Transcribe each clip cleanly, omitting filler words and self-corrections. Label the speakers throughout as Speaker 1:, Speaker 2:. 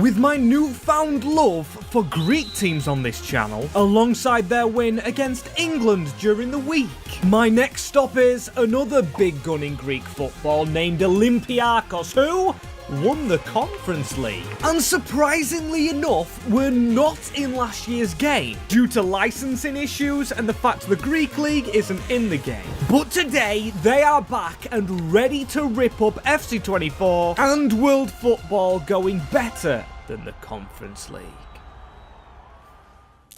Speaker 1: with my newfound love for Greek teams on this channel, alongside their win against England during the week. My next stop is another big gun in Greek football named Olympiacos, who won the Conference League. And surprisingly enough, were not in last year's game due to licensing issues and the fact the Greek league isn't in the game. But today, they are back and ready to rip up FC24 and world football, going better than the Conference League.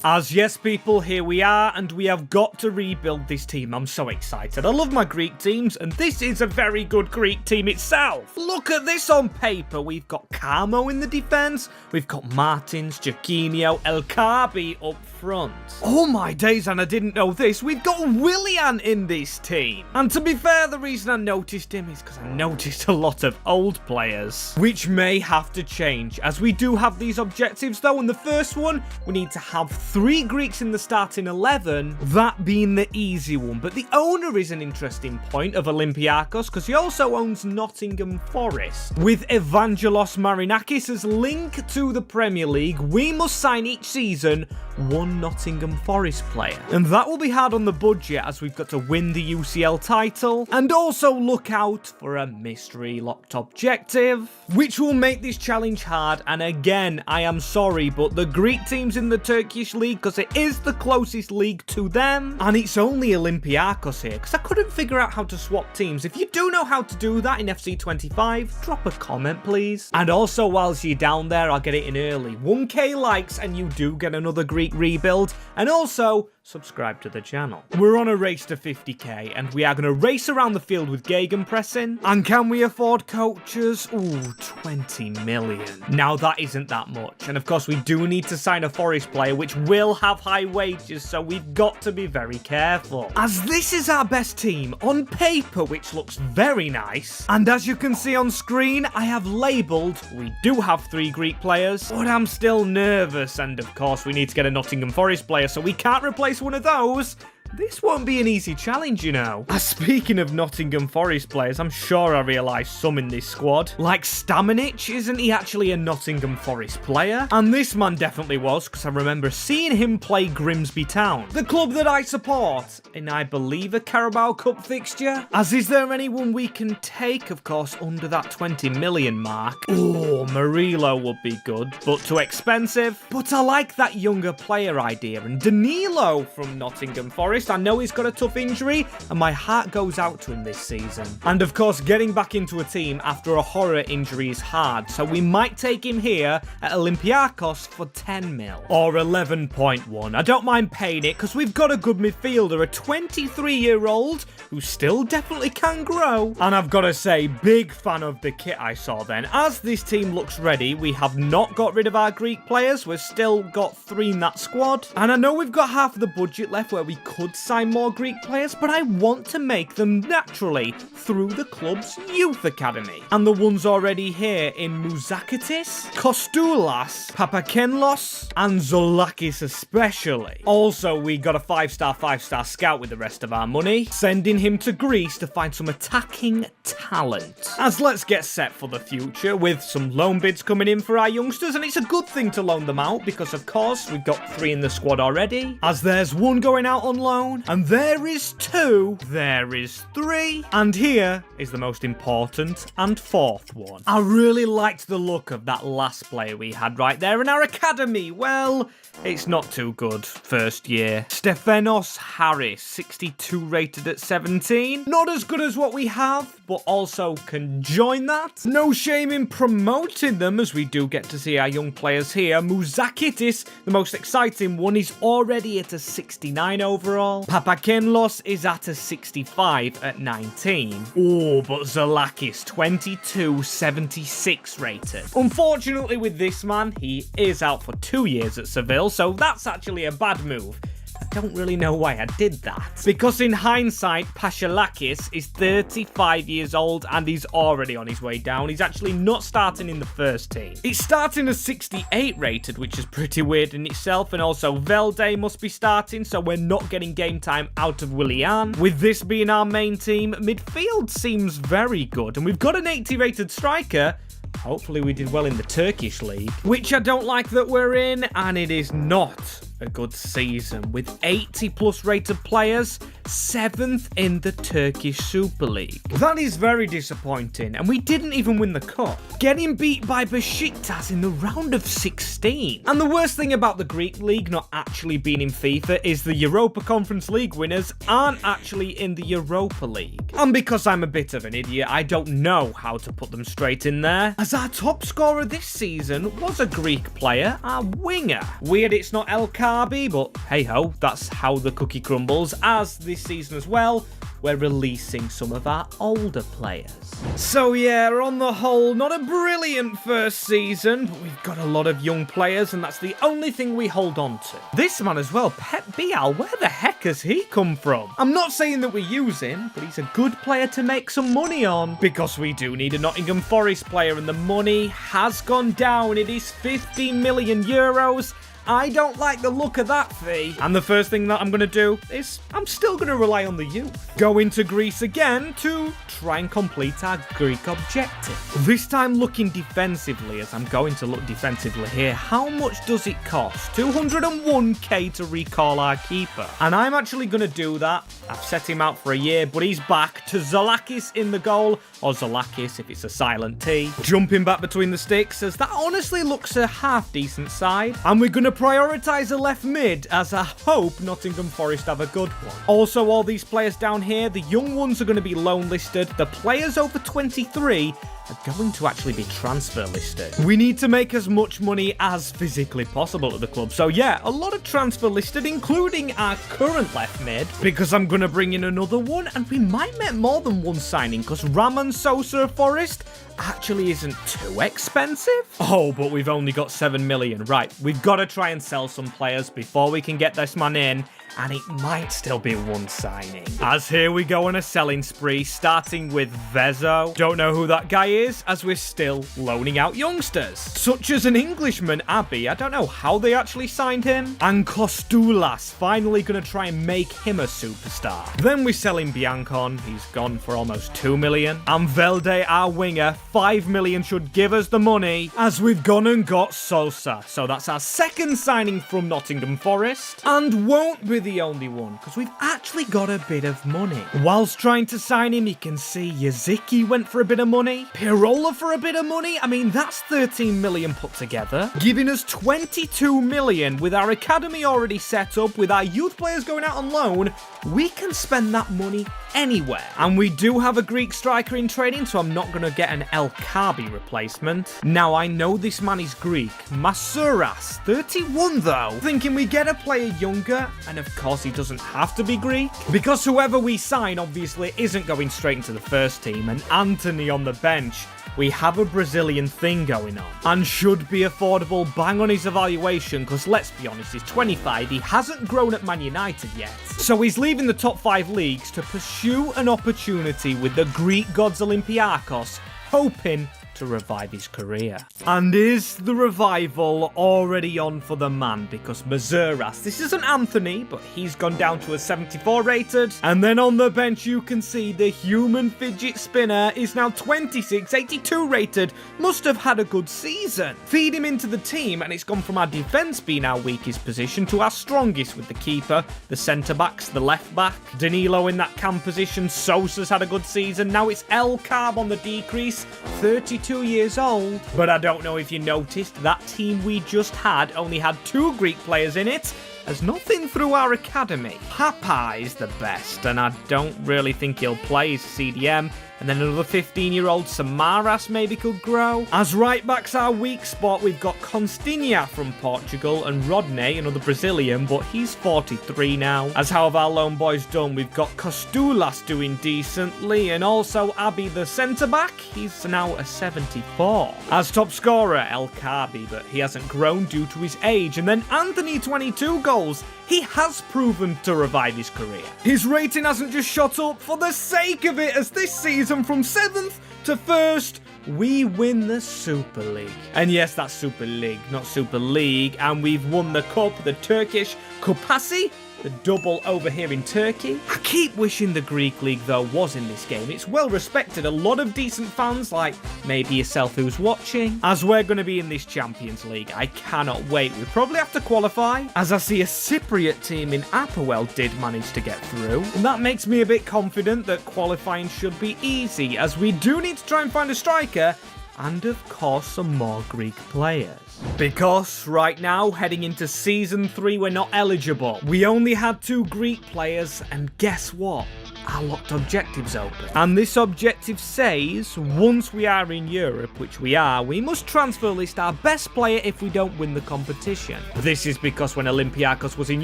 Speaker 1: As yes people, here we are, and we have got to rebuild this team. I'm so excited. I love my Greek teams, and this is a very good Greek team itself. Look at this on paper. We've got Kamo in the defence. We've got Martins, Giacchino, El Kabi up front. Oh my days, and I didn't know this. We've got Willian in this team. And to be fair, the reason I noticed him is because I noticed a lot of old players, which may have to change, as we do have these objectives though. And the first one, we need to have 3 Greeks in the starting 11, that being the easy one. But the owner is an interesting point of Olympiacos, because he also owns Nottingham Forest. With Evangelos Marinakis as link to the Premier League, we must sign each season 1 Nottingham Forest player. And that will be hard on the budget, as we've got to win the UCL title, and also look out for a mystery locked objective, which will make this challenge hard. And again, I am sorry, but the Greek teams in the Turkish league, because it is the closest league to them, and it's only Olympiacos here, because I couldn't figure out how to swap teams. If you do know how to do that in FC25, drop a comment please. And also, whilst you're down there, I'll get it in early. 1k likes and you do get another Greek rebuild, and also subscribe to the channel. We're on a race to 50k, and we are going to race around the field with gegenpressing. And can we afford coaches? Ooh, 20 million. Now that isn't that much, and of course we do need to sign a Forest player, which will have high wages, so we've got to be very careful, as this is our best team on paper, which looks very nice. And as you can see on screen, I have labelled we do have 3 Greek players, but I'm still nervous, and of course we need to get a Nottingham Forest player, so we can't replace one of those. This won't be an easy challenge, you know. Speaking of Nottingham Forest players, I'm sure I realised some in this squad. Like Stamanic, isn't he actually a Nottingham Forest player? And this man definitely was, because I remember seeing him play Grimsby Town, the club that I support, in I believe a Carabao Cup fixture. As is there anyone we can take, of course, under that 20 million mark? Oh, Murillo would be good, but too expensive. But I like that younger player idea, and Danilo from Nottingham Forest. I know he's got a tough injury, and my heart goes out to him this season. And of course, getting back into a team after a horror injury is hard, so we might take him here at Olympiacos for 10 mil. Or 11.1. I don't mind paying it, because we've got a good midfielder, a 23-year-old who still definitely can grow. And I've got to say, big fan of the kit I saw then. As this team looks ready, we have not got rid of our Greek players. We've still got 3 in that squad. And I know we've got half the budget left where we could sign more Greek players, but I want to make them naturally through the club's youth academy. And the ones already here in Mouzakitis, Kostoulas, Papakenlos, and Zolakis especially. Also, we got a 5-star scout with the rest of our money, sending him to Greece to find some attacking talent. As let's get set for the future with some loan bids coming in for our youngsters, and it's a good thing to loan them out, because of course we've got 3 in the squad already, as there's 1 going out on loan, and there is 2, there is 3, and here is the most important and 4th one. I really liked the look of that last player we had right there in our academy. Well, it's not too good first year. Stefanos Harris, 62 rated at 17. Not as good as what we have, but also can join that. No shame in promoting them, as we do get to see our young players here. Mouzakitis, the most exciting one, is already at a 69 overall. Papakenlos is at a 65 at 19. Oh, but Zolakis, 22, 76 rated. Unfortunately with this man, he is out for 2 years at Seville, so that's actually a bad move. I don't really know why I did that, because in hindsight, Pashalakis is 35 years old and he's already on his way down. He's actually not starting in the first team. He's starting as 68 rated, which is pretty weird in itself, and also Velde must be starting, so we're not getting game time out of Willian. With this being our main team, midfield seems very good, and we've got an 80 rated striker, Hopefully we did well in the Turkish league, which I don't like that we're in, and it is not a good season. With 80+ rated players, 7th in the Turkish Super League. That is very disappointing, and we didn't even win the cup, getting beat by Besiktas in the round of 16. And the worst thing about the Greek league not actually being in FIFA is the Europa Conference League winners aren't actually in the Europa League. And because I'm a bit of an idiot, I don't know how to put them straight in there, as our top scorer this season was a Greek player, our winger. Weird it's not El Kabi, but hey ho, that's how the cookie crumbles, as this season as well, we're releasing some of our older players. So yeah, on the whole, not a brilliant first season, but we've got a lot of young players, and that's the only thing we hold on to. This man as well, Pep Bial, where the heck has he come from? I'm not saying that we use him, but he's a good player to make some money on, because we do need a Nottingham Forest player, and the money has gone down. It is 15 million euros. I don't like the look of that fee. And the first thing that I'm going to do is I'm still going to rely on the youth. Go into Greece again to try and complete our Greek objective. This time looking defensively, as I'm going to look defensively here. How much does it cost? 201k to recall our keeper. And I'm actually going to do that. I've set him out for a year, but he's back to Zalakis in the goal, or Zalakis if it's a silent T. Jumping back between the sticks, as that honestly looks a half-decent side. And we're going to prioritise a left mid, as I hope Nottingham Forest have a good one. Also, all these players down here, the young ones are going to be loan listed. The players over 23 are going to actually be transfer listed. We need to make as much money as physically possible at the club. So yeah, a lot of transfer listed, including our current left mid, because I'm going to bring in another one, and we might make more than one signing, because Raman Sosa Forest actually isn't too expensive. Oh, but we've only got 7 million. Right, we've got to try and sell some players before we can get this man in, and it might still be one signing. As here we go on a selling spree, starting with Vezo. Don't know who that guy is, as we're still loaning out youngsters, such as an Englishman, Abbey. I don't know how they actually signed him. And Kostoulas, finally going to try and make him a superstar. Then we're selling Biancon. He's gone for almost 2 million. And Velde, our winger, 5 million should give us the money, as we've gone and got Sosa. So that's our second signing from Nottingham Forest, and won't be the only one, because we've actually got a bit of money. Whilst trying to sign him, you can see Yaziki went for a bit of money, Pirola for a bit of money. I mean, that's 13 million put together, giving us 22 million. With our academy already set up, with our youth players going out on loan, we can spend that money anywhere. And we do have a Greek striker in training, so I'm not going to get an El Kabi replacement. Now, I know this man is Greek. Masouras, 31 though. Thinking we get a player younger, and of course he doesn't have to be Greek, because whoever we sign obviously isn't going straight into the first team. And Anthony on the bench, we have a Brazilian thing going on, and should be affordable. Bang on his evaluation, because let's be honest, he's 25, he hasn't grown at Man United yet, so he's leaving the top 5 leagues to pursue an opportunity with the Greek gods Olympiacos, hoping to revive his career. And is the revival already on for the man? Because Mazuras, this isn't Anthony, but he's gone down to a 74 rated. And then on the bench, you can see the human fidget spinner is now 26, 82 rated. Must have had a good season. Feed him into the team, and it's gone from our defence being our weakest position to our strongest, with the keeper, the centre-backs, the left-back, Danilo in that cam position. Sosa's had a good season. Now it's El Carb on the decrease, 32 years old. But I don't know if you noticed, that team we just had only had 2 Greek players in it, as nothing through our academy. Papa is the best, and I don't really think he'll play his CDM. And then another 15-year-old Samaras maybe could grow. As right-back's our weak spot, we've got Constinha from Portugal and Rodney, another Brazilian, but he's 43 now. As how have our lone boys done? We've got Kostoulas doing decently, and also Abbey the centre-back, he's now a 74. As top scorer, El Kabi, but he hasn't grown due to his age. And then Anthony, 22 goals. He has proven to revive his career. His rating hasn't just shot up for the sake of it, as this season from 7th to 1st, we win the Super League. And yes, that's Super League, not Super League. And we've won the cup, the Turkish Kupasi the double over here in Turkey. I keep wishing the Greek League, though, was in this game. It's well respected. A lot of decent fans, like maybe yourself who's watching. As we're going to be in this Champions League, I cannot wait. We probably have to qualify, as I see a Cypriot team in Apoel did manage to get through. And that makes me a bit confident that qualifying should be easy, as we do need to try and find a striker, and of course some more Greek players. Because right now, heading into Season 3, we're not eligible. We only had 2 Greek players, and guess what? Our locked objective's open. And this objective says, once we are in Europe, which we are, we must transfer list our best player if we don't win the competition. This is because when Olympiacos was in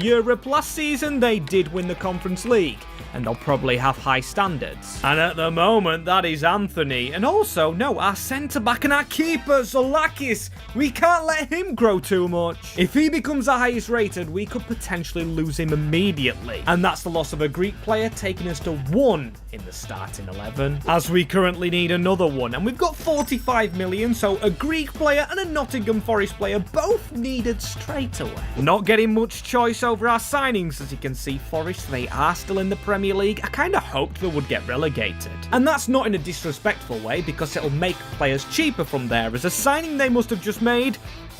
Speaker 1: Europe last season, they did win the Conference League, and they'll probably have high standards. And at the moment, that is Anthony. And also, no, our centre-back and our keeper, Zolakis. We can't let him grow too much. If he becomes the highest rated, we could potentially lose him immediately. And that's the loss of a Greek player, taking us to 1 in the starting 11, as we currently need another one. And we've got 45 million, so a Greek player and a Nottingham Forest player both needed straight away. Not getting much choice over our signings, as you can see. Forest, they are still in the Premier League. I kind of hoped they would get relegated. And that's not in a disrespectful way, because it'll make players cheaper from there, as a signing they must have just made,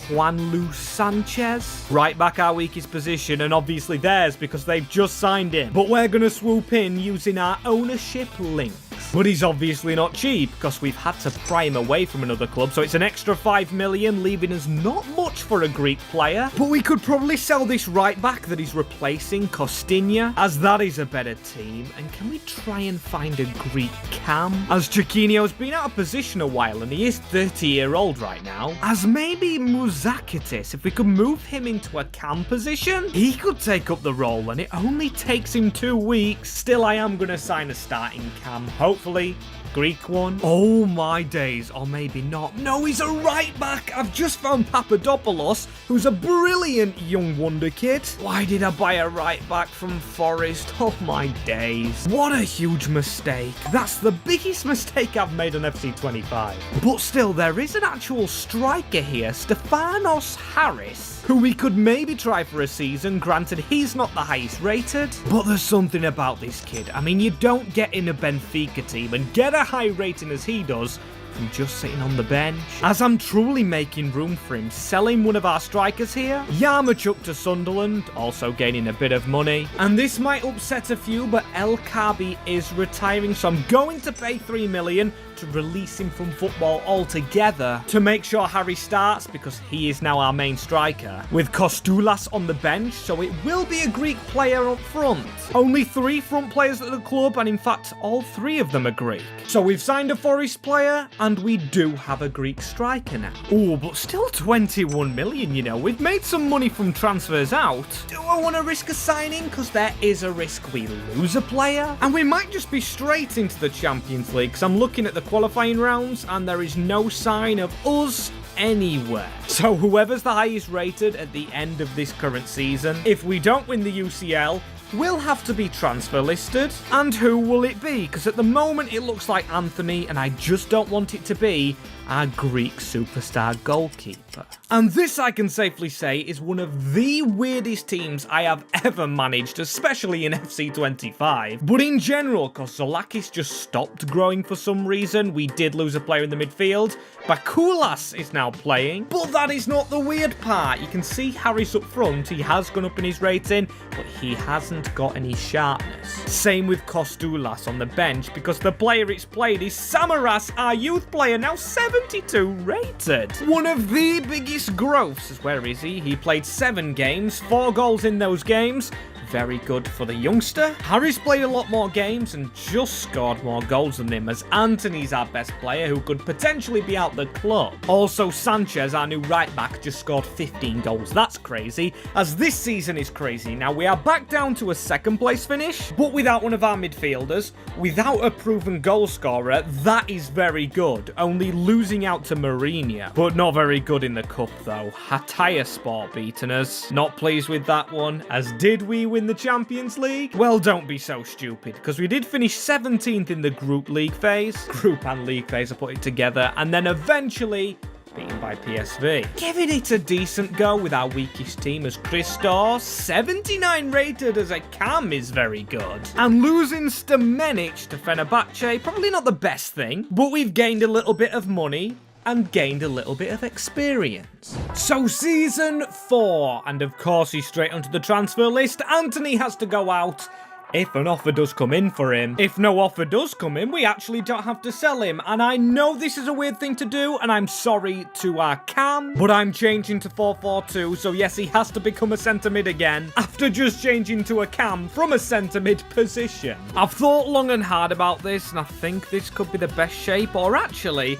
Speaker 1: Juanlu Sanchez. Right back our weakest position, and obviously theirs, because they've just signed him. But we're going to swoop in using our ownership links. But he's obviously not cheap, because we've had to pry him away from another club, so it's an extra 5 million, leaving us not much for a Greek player. But we could probably sell this right back that he's replacing, Kostinha, as that is a better team. And can we try and find a Greek cam? As Chiquinho's been out of position a while, and he is 30-year-old right now. As maybe Mouzakitis, if we could move him into a cam position, he could take up the role, and it only takes him 2 weeks. Still, I am going to sign a starting cam, hopefully Greek one. Oh my days, or maybe not. No, he's a right back. I've just found Papadopoulos, who's a brilliant young wonder kid. Why did I buy a right back from Forest? Oh my days. What a huge mistake. That's the biggest mistake I've made on FC 25. But still, there is an actual striker here, Stefanos Harris, who we could maybe try for a season. Granted, he's not the highest rated, but there's something about this kid. I mean, you don't get in a Benfica team and get a high rating as he does from just sitting on the bench. As I'm truly making room for him, selling one of our strikers here. Yarmouk to Sunderland, also gaining a bit of money. And this might upset a few, but El Kabi is retiring, so I'm going to pay 3 million to release him from football altogether to make sure Harry starts, because he is now our main striker, with Kostoulas on the bench, so it will be a Greek player up front. Only 3 front players at the club, and in fact all 3 of them are Greek. So we've signed a Forest player, and we do have a Greek striker now. Oh, but still 21 million, you know. We've made some money from transfers out. Do I want to risk a signing? Because there is a risk we lose a player. And we might just be straight into the Champions League, because I'm looking at the qualifying rounds, and there is no sign of us anywhere. So whoever's the highest rated at the end of this current season, if we don't win the UCL, will have to be transfer listed. And who will it be? Because at the moment it looks like Anthony, and I just don't want it to be our Greek superstar goalkeeper. And this, I can safely say, is one of the weirdest teams I have ever managed, especially in FC 25. But in general, because Zolakis just stopped growing for some reason. We did lose a player in the midfield. Bakoulas is now playing. But that is not the weird part. You can see Harris up front. He has gone up in his rating, but he hasn't got any sharpness. Same with Kostoulas on the bench, because the player it's played is Samaras, our youth player, now 72 rated. One of the biggest growths is, where is he? He played 7 games, 4 goals in those games. Very good for the youngster. Harry's played a lot more games and just scored more goals than him, as Anthony's our best player, who could potentially be out the club. Also, Sanchez, our new right back, just scored 15 goals. That's crazy, as this season is crazy. Now, we are back down to a 2nd place finish, but without one of our midfielders, without a proven goal scorer. That is very good, only losing out to Mourinho. But not very good in the cup, though. Hataya Sport beaten us. Not pleased with that one, as did we win the Champions League? Well, don't be so stupid, because we did finish 17th in the group league phase. Group and league phase, I put it together. And then eventually beaten by PSV. Giving it a decent go with our weakest team as Christos, 79 rated as a cam is very good. And losing Stamenic to Fenerbahce, probably not the best thing, but we've gained a little bit of money and gained a little bit of experience. So season 4, and of course he's straight onto the transfer list. Anthony has to go out if an offer does come in for him. If no offer does come in, we actually don't have to sell him. And I know this is a weird thing to do, and I'm sorry to our cam, but I'm changing to 4-4-2, so yes, he has to become a centre mid again, after just changing to a cam from a centre mid position. I've thought long and hard about this, and I think this could be the best shape, or actually,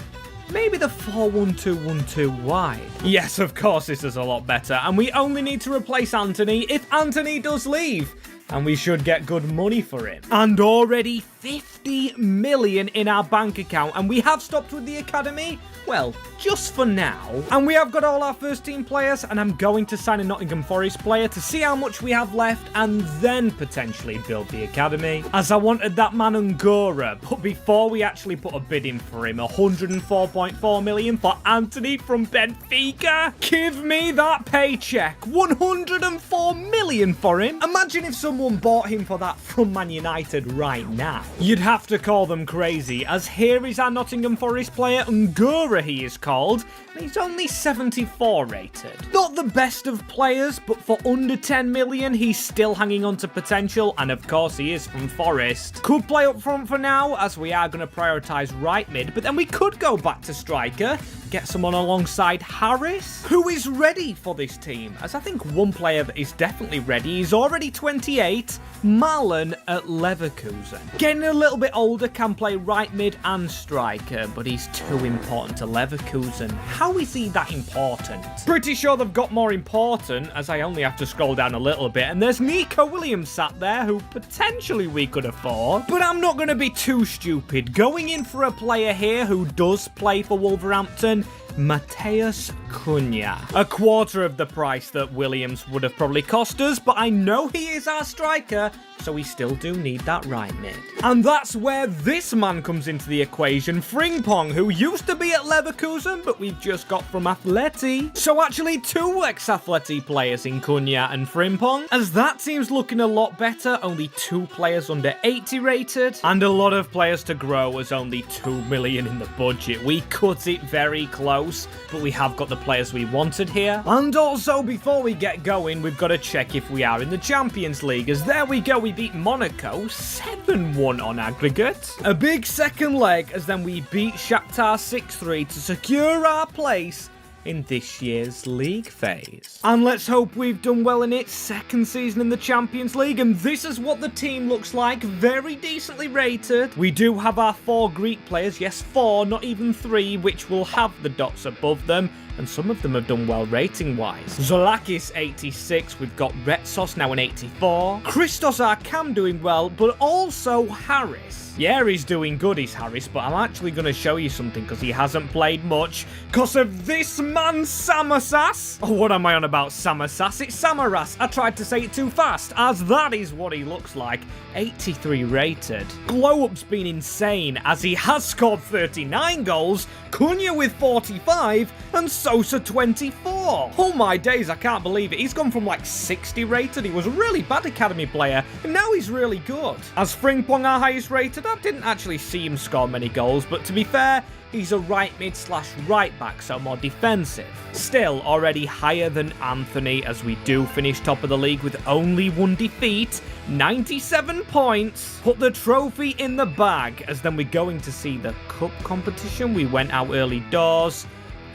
Speaker 1: maybe the 4-1-2-1-2 wide. Yes, of course this is a lot better, and we only need to replace Anthony if Anthony does leave. And we should get good money for him. And already 50 million in our bank account. And we have stopped with the academy. Well, just for now. And we have got all our first team players. And I'm going to sign a Nottingham Forest player to see how much we have left. And then potentially build the academy. As I wanted that man Ngora. But before we actually put a bid in for him, 104.4 million for Anthony from Benfica. Give me that paycheck. 104 million for him. Imagine if someone bought him for that from Man United right now. You'd have to call them crazy, as here is our Nottingham Forest player, Ngora he is called, and he's only 74 rated. Not the best of players, but for under 10 million, he's still hanging on to potential, and of course he is from Forest. Could play up front for now, as we are going to prioritise right mid, but then we could go back to striker, get someone alongside Harris, who is ready for this team, as I think one player that is definitely ready, he's already 28, Malen at Leverkusen. Getting a little bit older, can play right mid and striker, but he's too important to Leverkusen. How is he that important? Pretty sure they've got more important, as I only have to scroll down a little bit, and there's Nico Williams sat there, who potentially we could afford, but I'm not going to be too stupid. Going in for a player here who does play for Wolverhampton, Mateus Cunha. A quarter of the price that Williams would have probably cost us, but I know he is our striker, so we still do need that right mid. And that's where this man comes into the equation, Frimpong, who used to be at Leverkusen, but we've just got from Atleti. So actually 2 ex-Atleti players in Cunha and Frimpong, as that team's looking a lot better, only 2 players under 80 rated, and a lot of players to grow as only 2 million in the budget. We cut it very close, but we have got the players we wanted here. And also, before we get going, we've got to check if we are in the Champions League, as there we go, we beat Monaco 7-1 on aggregate. A big second leg, as then we beat Shakhtar 6-3 to secure our place in this year's league phase. And let's hope we've done well in its second season in the Champions League, and this is what the team looks like, very decently rated. We do have our 4 Greek players, yes 4, not even 3, which will have the dots above them, and some of them have done well rating-wise. Zolakis 86, we've got Retsos now an 84. Christos our cam doing well, but also Harris. Yeah, he's doing good, he's Harris, but I'm actually going to show you something because he hasn't played much because of this man, Samaras. Oh, what am I on about, Samaras? It's Samaras. I tried to say it too fast, as that is what he looks like. 83 rated. Glow-up's been insane, as he has scored 39 goals, Cunha with 45, and Sosa 24. Oh my days, I can't believe it. He's gone from like 60 rated. He was a really bad academy player, and now he's really good. As Frimpong our highest rated, I didn't actually see him score many goals, but to be fair, he's a right mid / right back, so more defensive. Still, already higher than Anthony, as we do finish top of the league with only 1 defeat, 97 points. Put the trophy in the bag, as then we're going to see the cup competition. We went out early doors.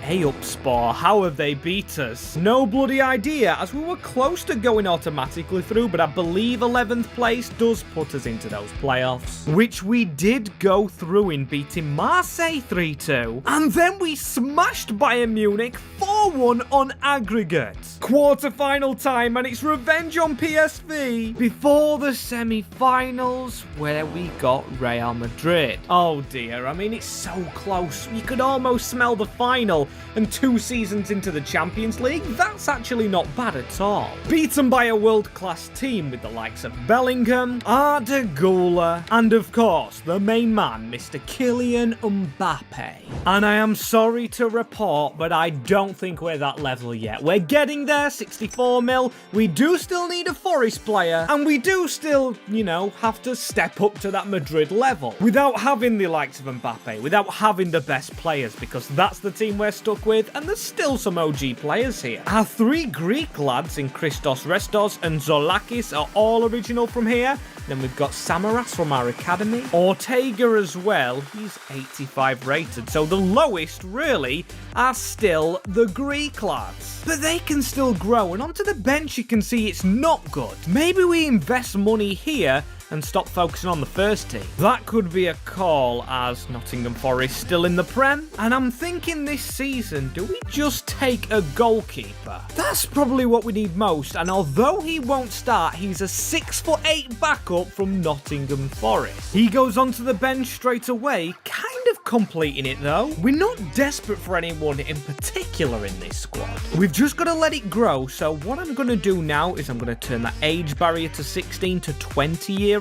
Speaker 1: Eyüpspor, how have they beat us? No bloody idea, as we were close to going automatically through, but I believe 11th place does put us into those playoffs, which we did go through in beating Marseille 3-2, and then we smashed Bayern Munich 4-1 on aggregate. Quarter-final time, and it's revenge on PSV before the semi-finals, where we got Real Madrid. Oh dear, I mean, it's so close. You could almost smell the final. final and 2 seasons into the Champions League, that's actually not bad at all. Beaten by a world-class team with the likes of Bellingham, Arda Güler, and of course, the main man, Mr. Kylian Mbappe. And I am sorry to report, but I don't think we're that level yet. We're getting there, 64 mil. We do still need a Forest player, and we do still, you know, have to step up to that Madrid level without having the likes of Mbappe, without having the best players, because that's the team we're stuck with, and there's still some OG players here. Our 3 Greek lads in Christos Restos and Zolakis are all original from here. Then we've got Samaras from our academy. Ortega as well, he's 85 rated. So the lowest, really, are still the Greek lads. But they can still grow, and onto the bench you can see it's not good. Maybe we invest money here and stop focusing on the first team. That could be a call, as Nottingham Forest still in the Prem. And I'm thinking this season, do we just take a goalkeeper? That's probably what we need most, and although he won't start, he's a 6'8" backup from Nottingham Forest. He goes onto the bench straight away, kind of completing it though. We're not desperate for anyone in particular in this squad. We've just got to let it grow, so what I'm going to do now is I'm going to turn that age barrier to 16 to 20-year-olds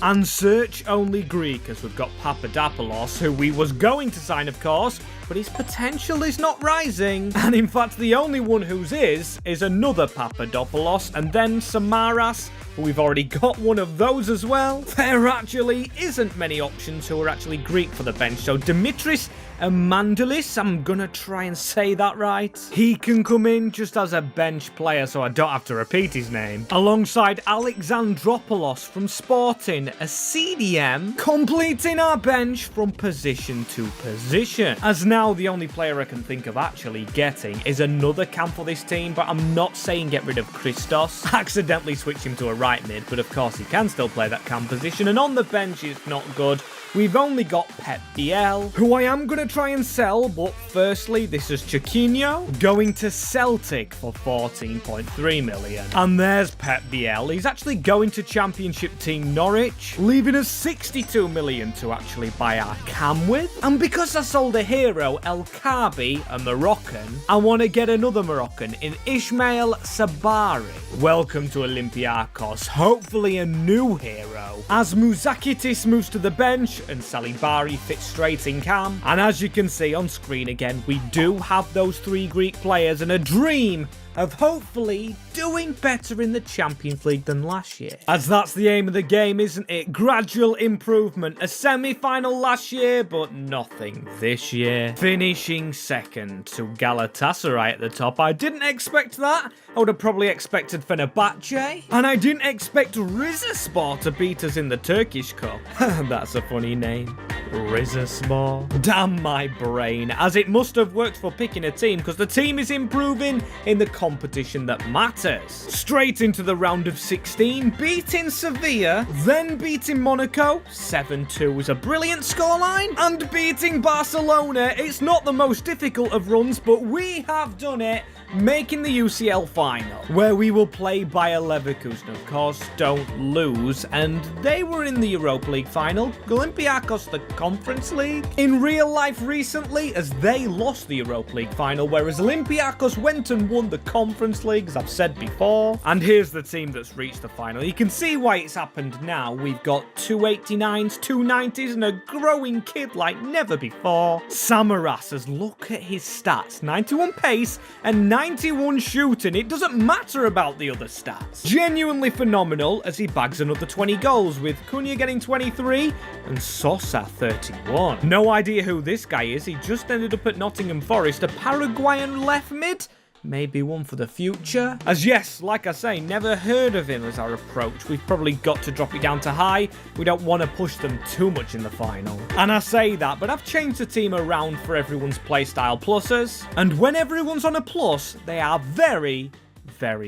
Speaker 1: and search only Greek, as we've got Papadopoulos, who we was going to sign, of course, but his potential is not rising. And in fact, the only one whose is another Papadopoulos, and then Samaras, but we've already got one of those as well. There actually isn't many options who are actually Greek for the bench, so Dimitris Amandalis, I'm gonna try and say that right. He can come in just as a bench player, so I don't have to repeat his name. Alongside Alexandropoulos from Sporting, a CDM, completing our bench from position to position. As now the only player I can think of actually getting is another cam for this team, but I'm not saying get rid of Christos. Accidentally switch him to a right mid, but of course he can still play that cam position, and on the bench it's not good. We've only got Pep Biel, who I am going to try and sell, but firstly, this is Chiquinho, going to Celtic for 14.3 million. And there's Pep Biel. He's actually going to Championship team Norwich, leaving us 62 million to actually buy our cam with. And because I sold a hero, El Kabi, a Moroccan, I want to get another Moroccan in Ismail Sabari. Welcome to Olympiacos, hopefully a new hero, as Muzakitis moves to the bench and Salibari fits straight in cam. And as you can see on screen again, we do have those 3 Greek players and a dream of hopefully doing better in the Champions League than last year. As that's the aim of the game, isn't it? Gradual improvement. A semi-final last year, but nothing this year. Finishing second to Galatasaray at the top. I didn't expect that. I would have probably expected Fenerbahce. And I didn't expect Rizespor to beat us in the Turkish Cup. That's a funny name. Rizespor. Damn my brain. As it must have worked for picking a team, because the team is improving in the competition that matters. Straight into the round of 16, beating Sevilla, then beating Monaco, 7-2 was a brilliant scoreline, and beating Barcelona. It's not the most difficult of runs, but we have done it, making the UCL final, where we will play Bayer Leverkusen, of course, don't lose, and they were in the Europa League final, Olympiacos the Conference League, in real life recently, as they lost the Europa League final, whereas Olympiacos went and won the Conference League, as I've said before. And here's the team that's reached the final. You can see why it's happened now. We've got 289s, 290s, and a growing kid like never before. Samaras, as look at his stats, 91 pace and 91 shooting. It doesn't matter about the other stats. Genuinely phenomenal, as he bags another 20 goals, with Cunha getting 23 and Sosa 31. No idea who this guy is. He just ended up at Nottingham Forest, a Paraguayan left mid. Maybe one for the future. As yes, like I say, never heard of him as our approach. We've probably got to drop it down to high. We don't want to push them too much in the final. And I say that, but I've changed the team around for everyone's playstyle pluses. And when everyone's on a plus, they are very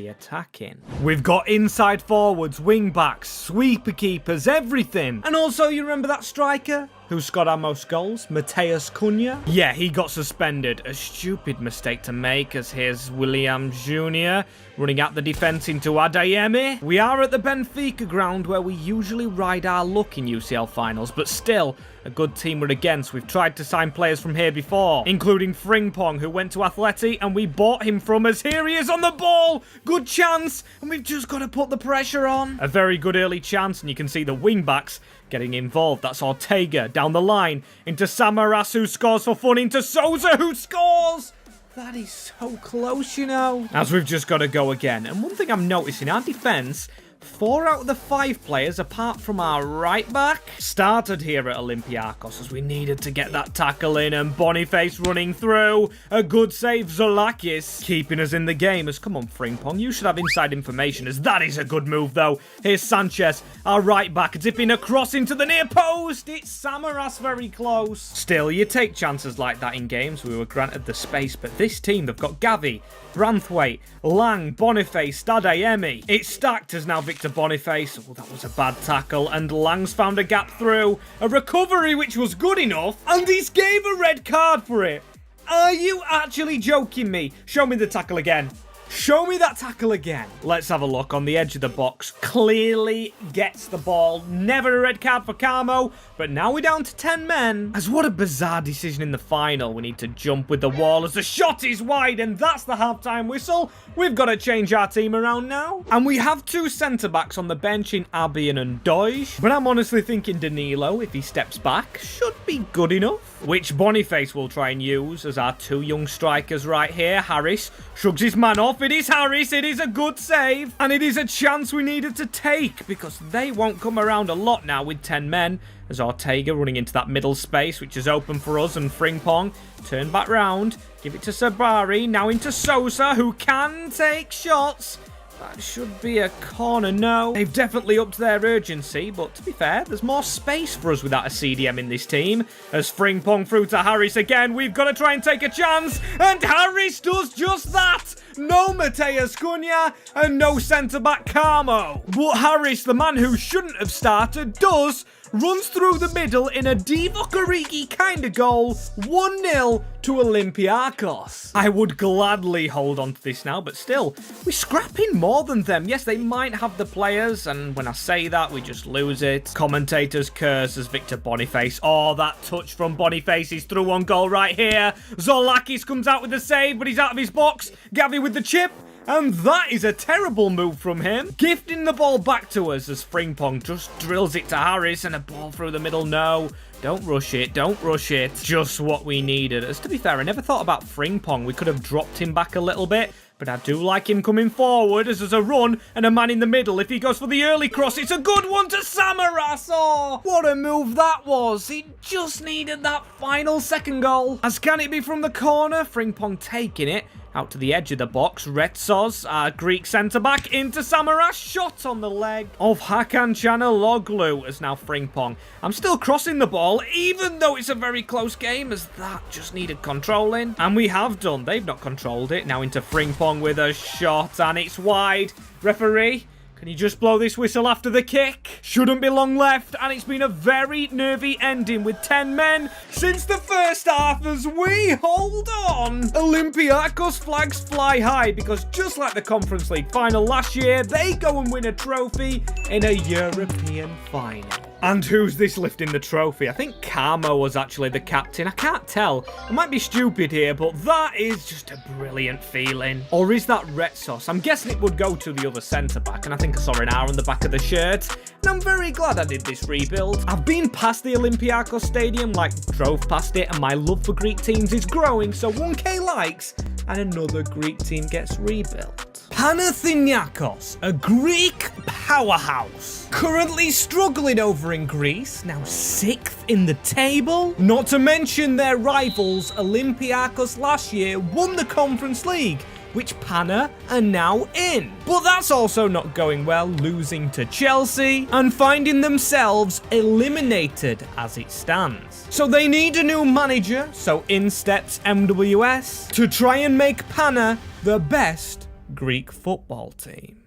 Speaker 1: attacking. We've got inside forwards, wing backs, sweeper keepers, everything. And also, you remember that striker? Who scored our most goals? Mateus Cunha? Yeah, he got suspended. A stupid mistake to make, as here's William Jr. running out the defence into Adeyemi. We are at the Benfica ground, where we usually ride our luck in UCL finals, but still, a good team we're against. We've tried to sign players from here before, including Frimpong, who went to Atleti, and we bought him from us. Here he is on the ball! Good chance, and we've just got to put the pressure on. A very good early chance, and you can see the wing-backs getting involved. That's Ortega down the line into Samaras, who scores for fun, into Sousa, who scores! That is so close, you know. As we've just got to go again. And one thing I'm noticing, our defence, 4 out of the 5 players, apart from our right back, started here at Olympiacos, as we needed to get that tackle in, and Boniface running through. A good save, Zolakis, keeping us in the game. As, come on, Frimpong, you should have inside information, as that is a good move, though. Here's Sanchez, our right back, zipping across into the near post. It's Samaras very close. Still, you take chances like that in games. We were granted the space, but this team, they've got Gavi, Branthwaite, Lang, Boniface, Adeyemi. It's stacked as now Victor Boniface. Oh, that was a bad tackle, and Lang's found a gap through. A recovery which was good enough, and he's gave a red card for it. Are you actually joking me? Show me the tackle again. Show me that tackle again. Let's have a look on the edge of the box. Clearly gets the ball. Never a red card for Carmo, but now we're down to 10 men. As what a bizarre decision in the final. We need to jump with the wall as the shot is wide, and that's the halftime whistle. We've got to change our team around now. And we have 2 centre-backs on the bench in Abian and Doige, but I'm honestly thinking Danilo, if he steps back, should be good enough. Which Boniface will try and use as our 2 young strikers right here. Harris shrugs his man off. It is Harris. It is a good save. And it is a chance we needed to take, because they won't come around a lot now with 10 men. As Ortega running into that middle space, which is open for us, and Frimpong turn back round. Give it to Sabari. Now into Sousa, who can take shots. That should be a corner, no. They've definitely upped their urgency, but to be fair, there's more space for us without a CDM in this team. As Frimpong through to Harris again, we've got to try and take a chance, and Harris does just that. No Mateus Cunha, and no centre-back Carmo. But Harris, the man who shouldn't have started, does. Runs through the middle in a Divock Origi kind of goal. 1-0 to Olympiacos. I would gladly hold on to this now, but still, we're scrapping more than them. Yes, they might have the players, and when I say that, we just lose it. Commentators curse as Victor Boniface. Oh, that touch from Boniface is through on goal right here. Zolakis comes out with the save, but he's out of his box. Gavi with the chip. And that is a terrible move from him. Gifting the ball back to us as Frimpong just drills it to Harris, and a ball through the middle. No, don't rush it. Don't rush it. Just what we needed. As to be fair, I never thought about Frimpong. We could have dropped him back a little bit, but I do like him coming forward as there's a run and a man in the middle. If he goes for the early cross, it's a good one to Samaras. Oh, what a move that was. He just needed that final second goal. As can it be from the corner? Frimpong taking it out to the edge of the box. Retsos, our Greek centre-back, into Samaras. Shot on the leg of Hakan Çalhanoğlu as now Frimpong. I'm still crossing the ball, even though it's a very close game, as that just needed controlling. And we have done. They've not controlled it. Now into Frimpong with a shot, and it's wide. Referee, can you just blow this whistle after the kick? Shouldn't be long left, and it's been a very nervy ending with 10 men since the first half as we hold on. Olympiacos flags fly high, because just like the Conference League final last year, they go and win a trophy in a European final. And who's this lifting the trophy? I think Carmo was actually the captain. I can't tell. I might be stupid here, but that is just a brilliant feeling. Or is that Retsos? I'm guessing it would go to the other centre-back, and I think I saw an R on the back of the shirt. And I'm very glad I did this rebuild. I've been past the Olympiacos stadium, like drove past it, and my love for Greek teams is growing, so 1k likes and another Greek team gets rebuilt. Panathinaikos, a Greek powerhouse, currently struggling over in Greece, now 6th in the table. Not to mention their rivals, Olympiacos last year won the Conference League, which Pana are now in. But that's also not going well, losing to Chelsea and finding themselves eliminated as it stands. So they need a new manager, so in steps MWS to try and make Pana the best Greek football team.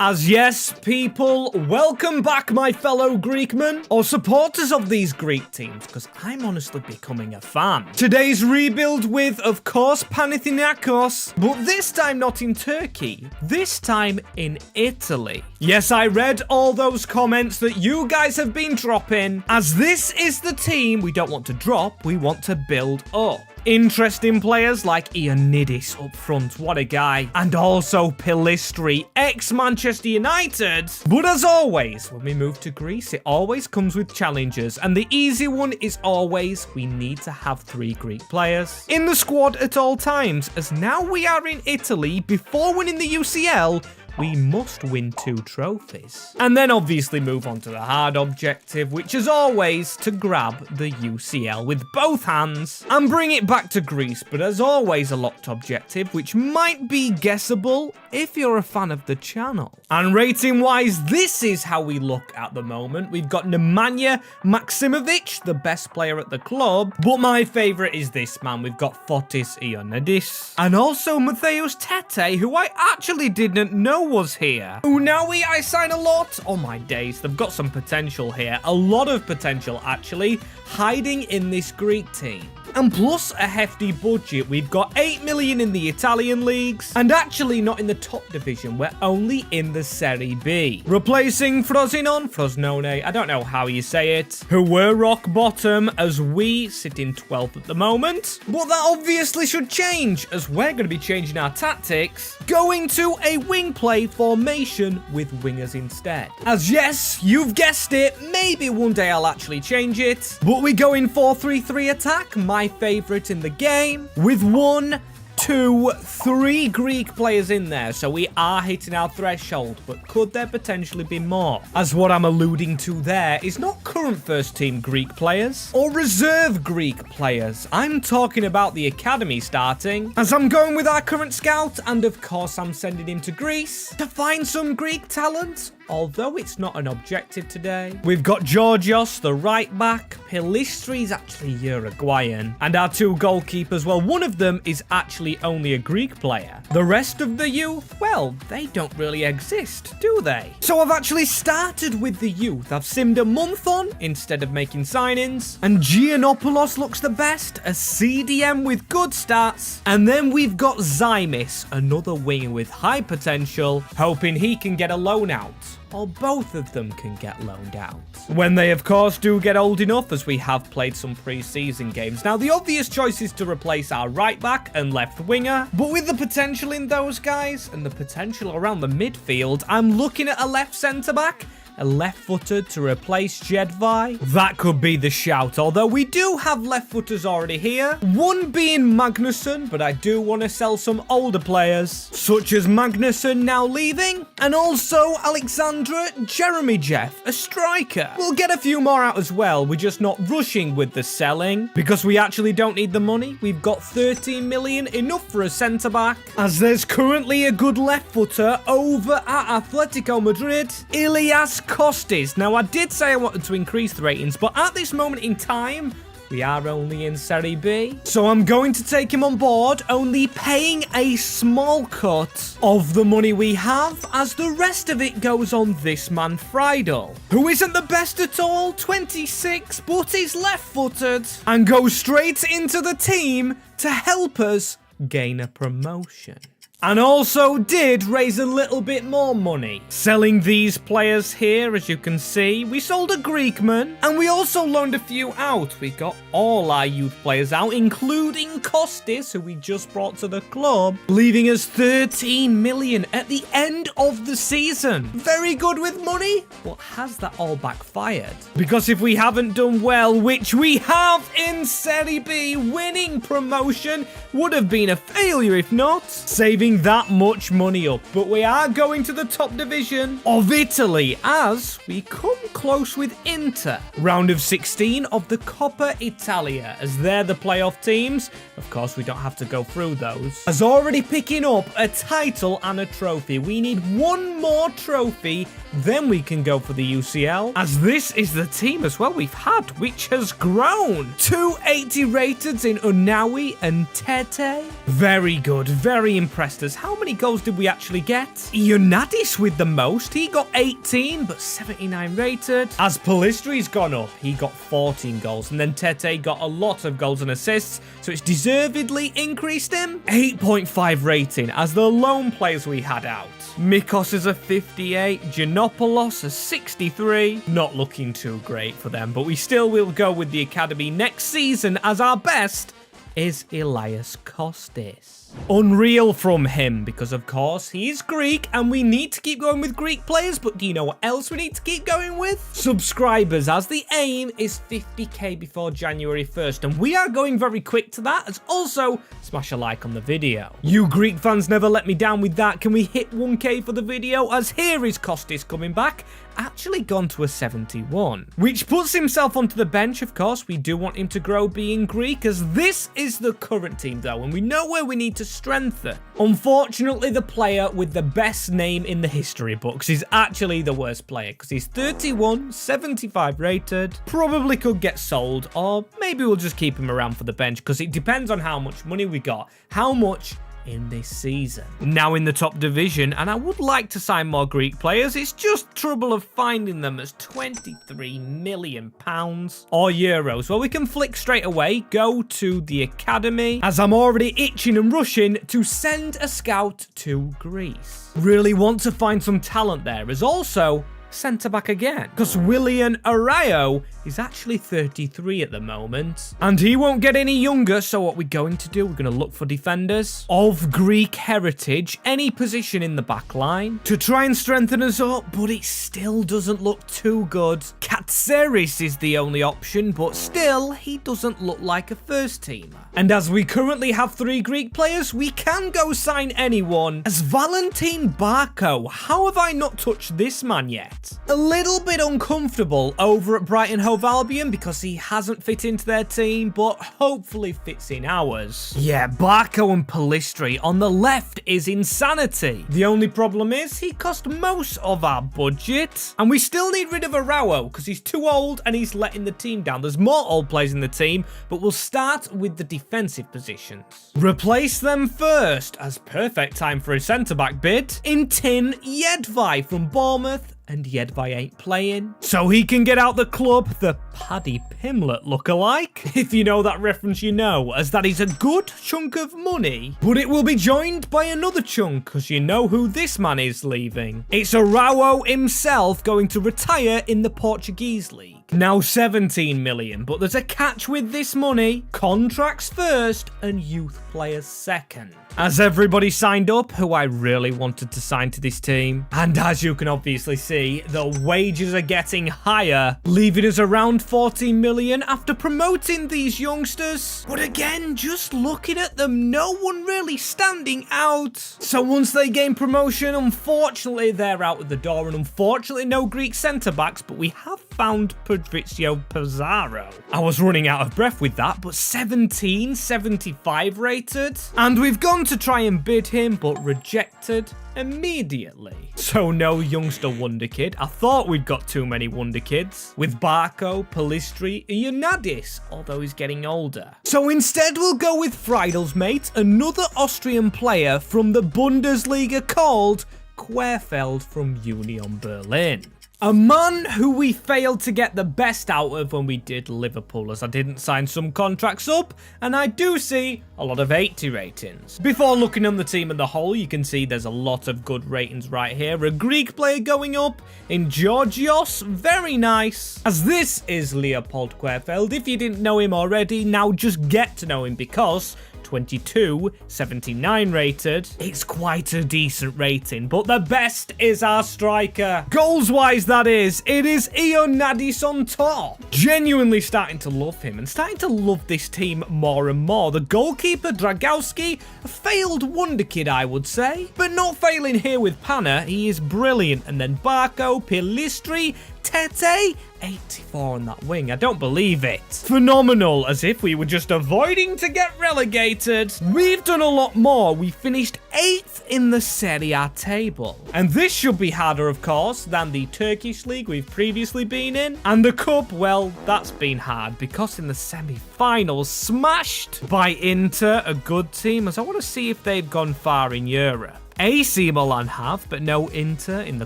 Speaker 1: As yes, people, welcome back, my fellow Greekmen, or supporters of these Greek teams, because I'm honestly becoming a fan. Today's rebuild with, of course, Panathinaikos, but this time not in Turkey, this time in Italy. Yes, I read all those comments that you guys have been dropping, as this is the team we don't want to drop, we want to build up. Interesting players like Ioannidis up front, what a guy. And also Pilistri, ex-Manchester United. But as always, when we move to Greece, it always comes with challenges. And the easy one is always, we need to have 3 Greek players in the squad at all times. As now we are in Italy, before winning the UCL, we must win 2 trophies. And then obviously move on to the hard objective, which is always to grab the UCL with both hands and bring it back to Greece. But as always, a locked objective, which might be guessable if you're a fan of the channel. And rating-wise, this is how we look at the moment. We've got Nemanja Maksimovic, the best player at the club. But my favourite is this man. We've got Fotis Ioannidis. And also Mattheus Tete, who I actually didn't know was here. Unawi, I sign a lot. Oh my days, they've got some potential here. A lot of potential, actually, hiding in this Greek team. And plus a hefty budget, we've got 8 million in the Italian leagues, and actually not in the top division, we're only in the Serie B. Replacing Frosinone, I don't know how you say it, who were rock bottom, as we sit in 12th at the moment. But that obviously should change, as we're going to be changing our tactics, going to a wing play formation with wingers instead. As yes, you've guessed it, maybe one day I'll actually change it, but we go in 4-3-3 attack, my favorite in the game, with 1, 2, 3 Greek players in there, so we are hitting our threshold, but could there potentially be more? As what I'm alluding to there is not current first team Greek players or reserve Greek players. I'm talking about the academy starting, as I'm going with our current scout, and of course I'm sending him to Greece to find some Greek talent. Although it's not an objective today. We've got Georgios, the right back. Pilistri's actually Uruguayan. And our 2 goalkeepers, well, one of them is actually only a Greek player. The rest of the youth, well, they don't really exist, do they? So I've actually started with the youth. I've simmed a month on instead of making signings. And Giannopoulos looks the best, a CDM with good stats. And then we've got Zymis, another winger with high potential, hoping he can get a loan out. Or both of them can get loaned out. When they, of course, do get old enough, as we have played some pre-season games. Now, the obvious choice is to replace our right back and left winger, but with the potential in those guys and the potential around the midfield, I'm looking at a left centre-back, a left-footed to replace Jedvai. That could be the shout, although we do have left-footers already here. One being Magnusson, but I do want to sell some older players, such as Magnusson now leaving, and also Alexandra Jeremyjev, a striker. We'll get a few more out as well. We're just not rushing with the selling, because we actually don't need the money. We've got 13 million, enough for a centre-back, as there's currently a good left-footer over at Atletico Madrid, Ilias Kostis. Now, I did say I wanted to increase the ratings, but at this moment in time, we are only in Serie B. So I'm going to take him on board, only paying a small cut of the money we have, as the rest of it goes on this man Friedel, who isn't the best at all, 26, but is left-footed, and goes straight into the team to help us gain a promotion. And also did raise a little bit more money. Selling these players here, as you can see. We sold a Greekman, and we also loaned a few out. We got all our youth players out, including Kostis, who we just brought to the club, leaving us 13 million at the end of the season. Very good with money, but has that all backfired? Because if we haven't done well, which we have in Serie B, winning promotion would have been a failure if not. Saving that much money up, but we are going to the top division of Italy as we come close with Inter. Round of 16 of the Coppa Italia, as they're the playoff teams. Of course, we don't have to go through those. As already picking up a title and a trophy. We need one more trophy, then we can go for the UCL, as this is the team as well we've had, which has grown. 280 rated in Unawi and 10 Tete. Very good, very impressed us. How many goals did we actually get? Ioannidis with the most. He got 18, but 79 rated. As Palistri's gone up, he got 14 goals. And then Tete got a lot of goals and assists, so it's deservedly increased him. 8.5 rating as the lone players we had out. Mikos is a 58, Giannopoulos a 63. Not looking too great for them, but we still will go with the academy next season as our best is Elias Kostis. Unreal from him because, of course, he is Greek and we need to keep going with Greek players, but do you know what else we need to keep going with? Subscribers, as the aim is 50k before January 1st, and we are going very quick to that, as also smash a like on the video. You Greek fans never let me down with that. Can we hit 1k for the video? As here is Kostis coming back, actually gone to a 71, which puts himself onto the bench. Of course, we do want him to grow being Greek, as this is the current team though, and we know where we need to strengthen. Unfortunately, the player with the best name in the history books is actually the worst player, because he's 31, 75 rated, probably could get sold, or maybe we'll just keep him around for the bench, because it depends on how much money we got, how much in this season. Now in the top division, and I would like to sign more Greek players, it's just trouble of finding them as £23 million or euros. Well, we can flick straight away, go to the academy, as I'm already itching and rushing to send a scout to Greece. Really want to find some talent there, as also centre-back again, because Willian Arayo is actually 33 at the moment, and he won't get any younger. So what we're going to do, we're going to look for defenders of Greek heritage, any position in the back line, to try and strengthen us up, but it still doesn't look too good. Katseris is the only option, but still, he doesn't look like a first-teamer. And as we currently have 3 Greek players, we can go sign anyone. As Valentin Barco, how have I not touched this man yet? A little bit uncomfortable over at Brighton Hove Albion because he hasn't fit into their team, but hopefully fits in ours. Yeah, Barco and Palistri on the left is insanity. The only problem is he cost most of our budget, and we still need rid of Araujo because he's too old and he's letting the team down. There's more old players in the team, but we'll start with the defensive positions. Replace them first, as perfect time for a centre-back bid, in Tin Yedvai from Bournemouth. And Yedvai ain't playing, so he can get out the club, the Paddy Pimlet lookalike. If you know that reference, you know, as that is a good chunk of money. But it will be joined by another chunk, because you know who this man is leaving. It's Araujo himself going to retire in the Portuguese league. Now 17 million, but there's a catch with this money. Contracts first and youth players second. As everybody signed up who I really wanted to sign to this team. And as you can obviously see, the wages are getting higher, leaving us around 14 million after promoting these youngsters. But again, just looking at them, no one really standing out. So once they gain promotion, unfortunately, they're out of the door. And unfortunately, no Greek centre-backs, but we have found Patrizio Pizarro. I was running out of breath with that, but 17, 75 rated. And we've gone to try and bid him, but rejected immediately. So no youngster wonder kid. I thought we'd got too many wonder kids with Barco, Palistri, Ioannidis, although he's getting older. So instead we'll go with Friedel's mate, another Austrian player from the Bundesliga called Querfeld from Union Berlin. A man who we failed to get the best out of when we did Liverpool, as I didn't sign some contracts up, and I do see a lot of 80 ratings. Before looking on the team as a whole, you can see there's a lot of good ratings right here. A Greek player going up in Georgios, very nice. As this is Leopold Querfeld. If you didn't know him already, now just get to know him, because 22, 79 rated. It's quite a decent rating, but the best is our striker. Goals-wise, that is. It is Ioannidis on top. Genuinely starting to love him and starting to love this team more and more. The goalkeeper, Dragowski, a failed wonder kid, I would say, but not failing here with Pana. He is brilliant. And then Barco, Pilistri, Tete, 84 on that wing. I don't believe it. Phenomenal, as if we were just avoiding to get relegated. We've done a lot more. We finished 8th in the Serie A table. And this should be harder, of course, than the Turkish league we've previously been in. And the cup, well, that's been hard because in the semi-finals, smashed by Inter, a good team, as I want to see if they've gone far in Europe. AC Milan have, but no Inter in the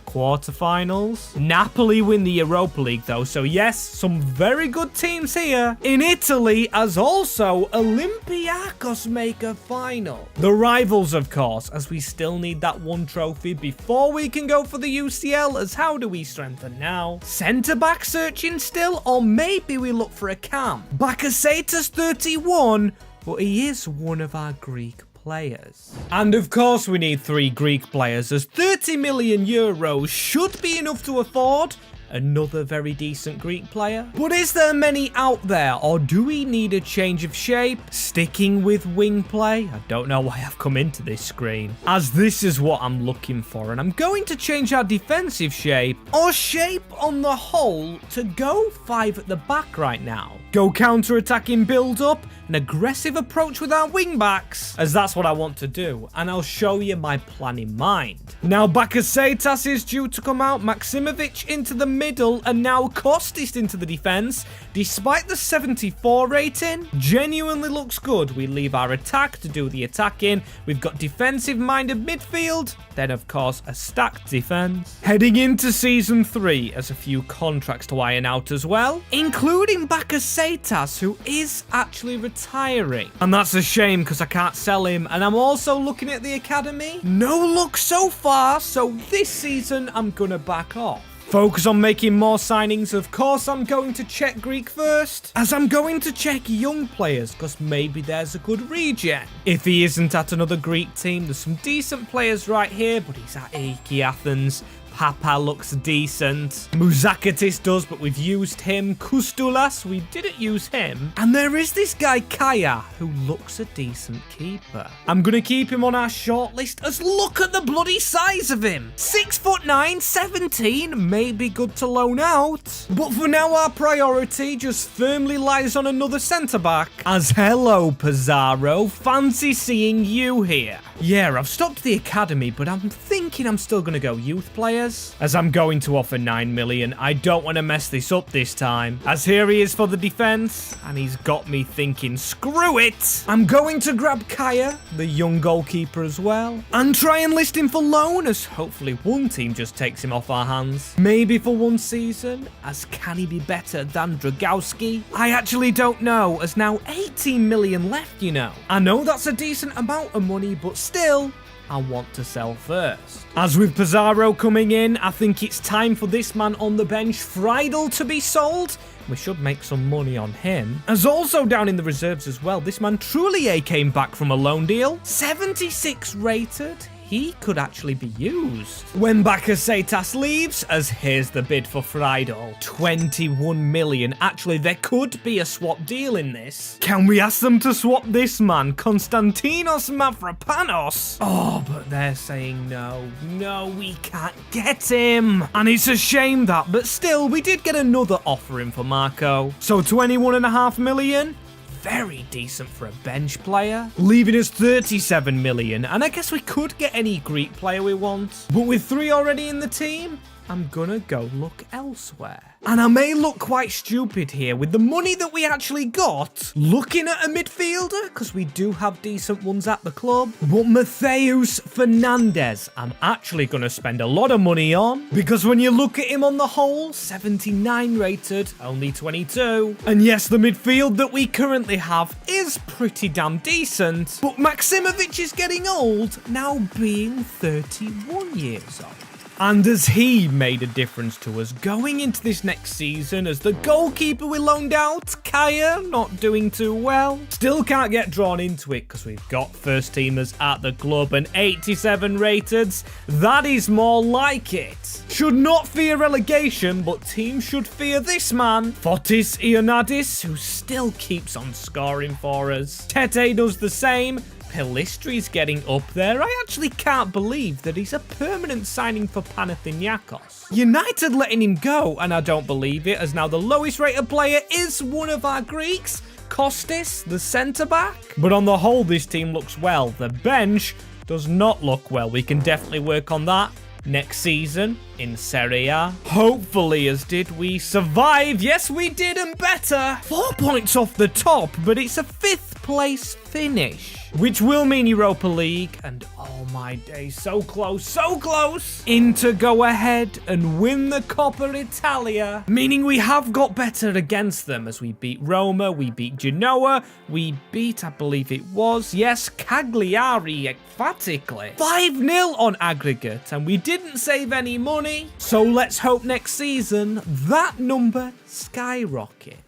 Speaker 1: quarterfinals. Napoli win the Europa League though, so yes, some very good teams here. In Italy, as also Olympiacos make a final. The rivals, of course, as we still need that one trophy before we can go for the UCL, as how do we strengthen now? Centre-back searching still, or maybe we look for a cam? Bakasetas 31, but he is one of our Greek players. And of course we need 3 Greek players, as 30 million euros should be enough to afford another very decent Greek player. But is there many out there, or do we need a change of shape? Sticking with wing play? I don't know why I've come into this screen, as this is what I'm looking for, and I'm going to change our defensive shape, or shape on the whole, to go 5 at the back right now. Go counter-attacking build-up, an aggressive approach with our wing-backs, as that's what I want to do, and I'll show you my plan in mind. Now Bakasetas is due to come out, Maksimovic into the middle, and now Kostis into the defense. Despite the 74 rating, genuinely looks good. We leave our attack to do the attacking. We've got defensive-minded midfield, then of course a stacked defense. Heading into season 3, as a few contracts to iron out as well, including Bakasetas, who is actually retiring. And that's a shame because I can't sell him. And I'm also looking at the academy. No luck so far, so this season I'm gonna back off. Focus on making more signings. Of course, I'm going to check Greek first, as I'm going to check young players, because maybe there's a good regen. If he isn't at another Greek team, there's some decent players right here, but he's at AEK Athens. Papa looks decent. Muzakatis does, but we've used him. Kustulas, we didn't use him. And there is this guy, Kaya, who looks a decent keeper. I'm going to keep him on our shortlist, as look at the bloody size of him. 6'9", 17, may be good to loan out. But for now, our priority just firmly lies on another centre-back. As hello, Pizarro, fancy seeing you here. Yeah, I've stopped the academy, but I'm thinking I'm still going to go youth players, as I'm going to offer 9 million. I don't want to mess this up this time, as here he is for the defense, and he's got me thinking, screw it. I'm going to grab Kaya, the young goalkeeper as well, and try and list him for loan, as hopefully one team just takes him off our hands. Maybe for one season, as can he be better than Dragowski? I actually don't know, as now 18 million left, you know. I know that's a decent amount of money, but still, I want to sell first. As with Pizarro coming in, I think it's time for this man on the bench, Friedel, to be sold. We should make some money on him. As also down in the reserves as well, this man Trulier came back from a loan deal. 76 rated. He could actually be used. When Bakasetas leaves, as here's the bid for Friedel, 21 million. Actually, there could be a swap deal in this. Can we ask them to swap this man, Konstantinos Mavropanos? Oh, but they're saying no. No, we can't get him. And it's a shame that, but still, we did get another offer in for Marco. So 21.5 million? Very decent for a bench player, leaving us 37 million, and I guess we could get any Greek player we want, but with 3 already in the team, I'm gonna go look elsewhere. And I may look quite stupid here with the money that we actually got, looking at a midfielder, because we do have decent ones at the club, but Matheus Fernandes, I'm actually going to spend a lot of money on, because when you look at him on the whole, 79 rated, only 22. And yes, the midfield that we currently have is pretty damn decent, but Maksimovic is getting old, now being 31 years old. And as he made a difference to us going into this next season, as the goalkeeper we loaned out, Kaya, not doing too well. Still can't get drawn into it because we've got first teamers at the club and 87 rated. That is more like it. Should not fear relegation, but teams should fear this man, Fotis Ioannidis, who still keeps on scoring for us. Tete does the same. Pelistri's getting up there. I actually can't believe that he's a permanent signing for Panathinaikos. United letting him go, and I don't believe it, as now the lowest rated player is one of our Greeks, Kostis, the centre-back. But on the whole, this team looks well. The bench does not look well. We can definitely work on that next season in Serie A. Hopefully, as did we survive. Yes, we did, and better. 4 points off the top, but it's a 5th place finish, which will mean Europa League, and oh my days, so close in to go ahead and win the Coppa Italia, meaning we have got better against them, as we beat Roma, we beat Genoa, we beat, I believe it was, yes, Cagliari emphatically. 5-0 on aggregate, and we didn't save any money, so let's hope next season that number skyrockets.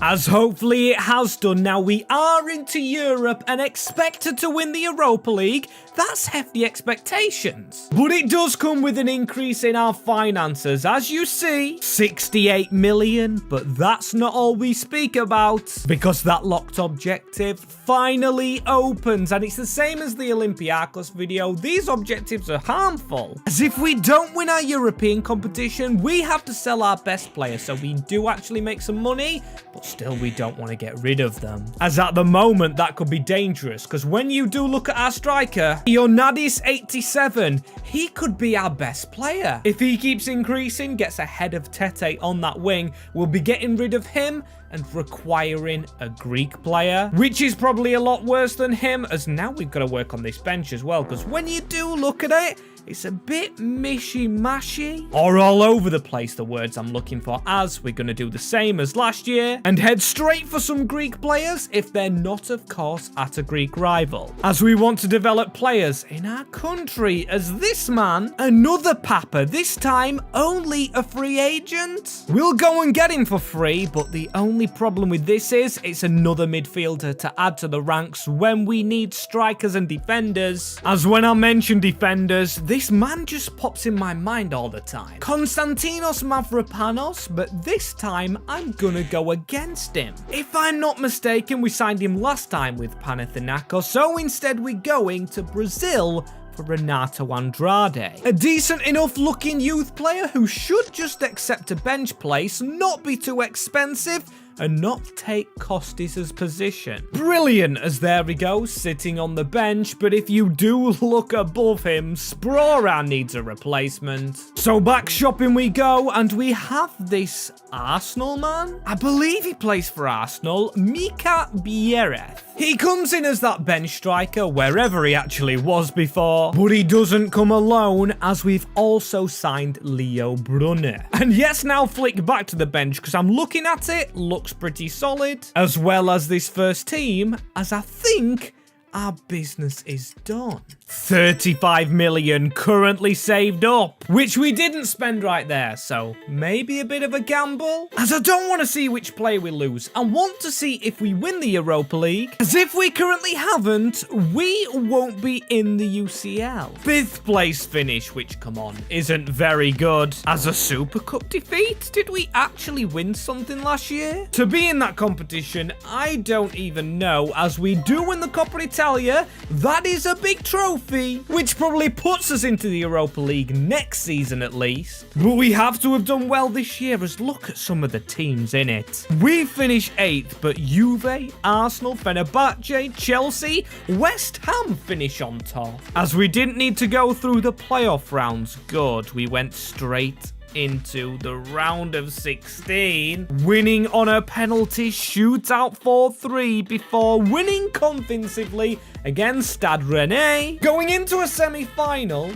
Speaker 1: As hopefully it has done. Now we are into Europe and expected to win the Europa League. That's hefty expectations. But it does come with an increase in our finances. As you see, 68 million. But that's not all we speak about, because that locked objective finally opens. And it's the same as the Olympiacos video. These objectives are harmful, as if we don't win our European competition, we have to sell our best player. So we do actually make some money, but still we don't want to get rid of them, as at the moment that could be dangerous, because when you do look at our striker, Ionadis 87, he could be our best player. If he keeps increasing, gets ahead of Tete on that wing, we'll be getting rid of him and requiring a Greek player, which is probably a lot worse than him, as now we've got to work on this bench as well, because when you do look at it, it's a bit mishy-mashy, or all over the place, the words I'm looking for, as we're going to do the same as last year and head straight for some Greek players, if they're not, of course, at a Greek rival, as we want to develop players in our country, as this man, another Papa, this time only a free agent. We'll go and get him for free, but the only problem with this is it's another midfielder to add to the ranks when we need strikers and defenders, as when I mention defenders, this man just pops in my mind all the time. Konstantinos Mavropanos, but this time I'm gonna go against him. If I'm not mistaken, we signed him last time with Panathinaikos, so instead we're going to Brazil for Renato Andrade. A decent enough looking youth player who should just accept a bench place, not be too expensive, and not take Kostis' position. Brilliant, as there we go, sitting on the bench, but if you do look above him, Sprora needs a replacement. So back shopping we go, and we have this Arsenal man? I believe he plays for Arsenal, Mika Biereth. He comes in as that bench striker, wherever he actually was before, but he doesn't come alone, as we've also signed Leo Brunner. And yes, now flick back to the bench, because I'm looking at it, looks pretty solid, as well as this first team, as I think our business is done. 35 million currently saved up, which we didn't spend right there, so maybe a bit of a gamble, as I don't want to see which player we lose. I want to see if we win the Europa League, as if we currently haven't, we won't be in the UCL. 5th place finish, which, come on, isn't very good. As a Super Cup defeat, did we actually win something last year? To be in that competition, I don't even know, as we do win the Coppa Italia, that is a big trophy, which probably puts us into the Europa League next season at least. But we have to have done well this year, as look at some of the teams in it. We finished 8th, but Juve, Arsenal, Fenerbahce, Chelsea, West Ham finish on top. As we didn't need to go through the playoff rounds, good, we went straight into the round of 16, winning on a penalty shootout 4-3 before winning convincingly against Stade Rennais, going into a semi-final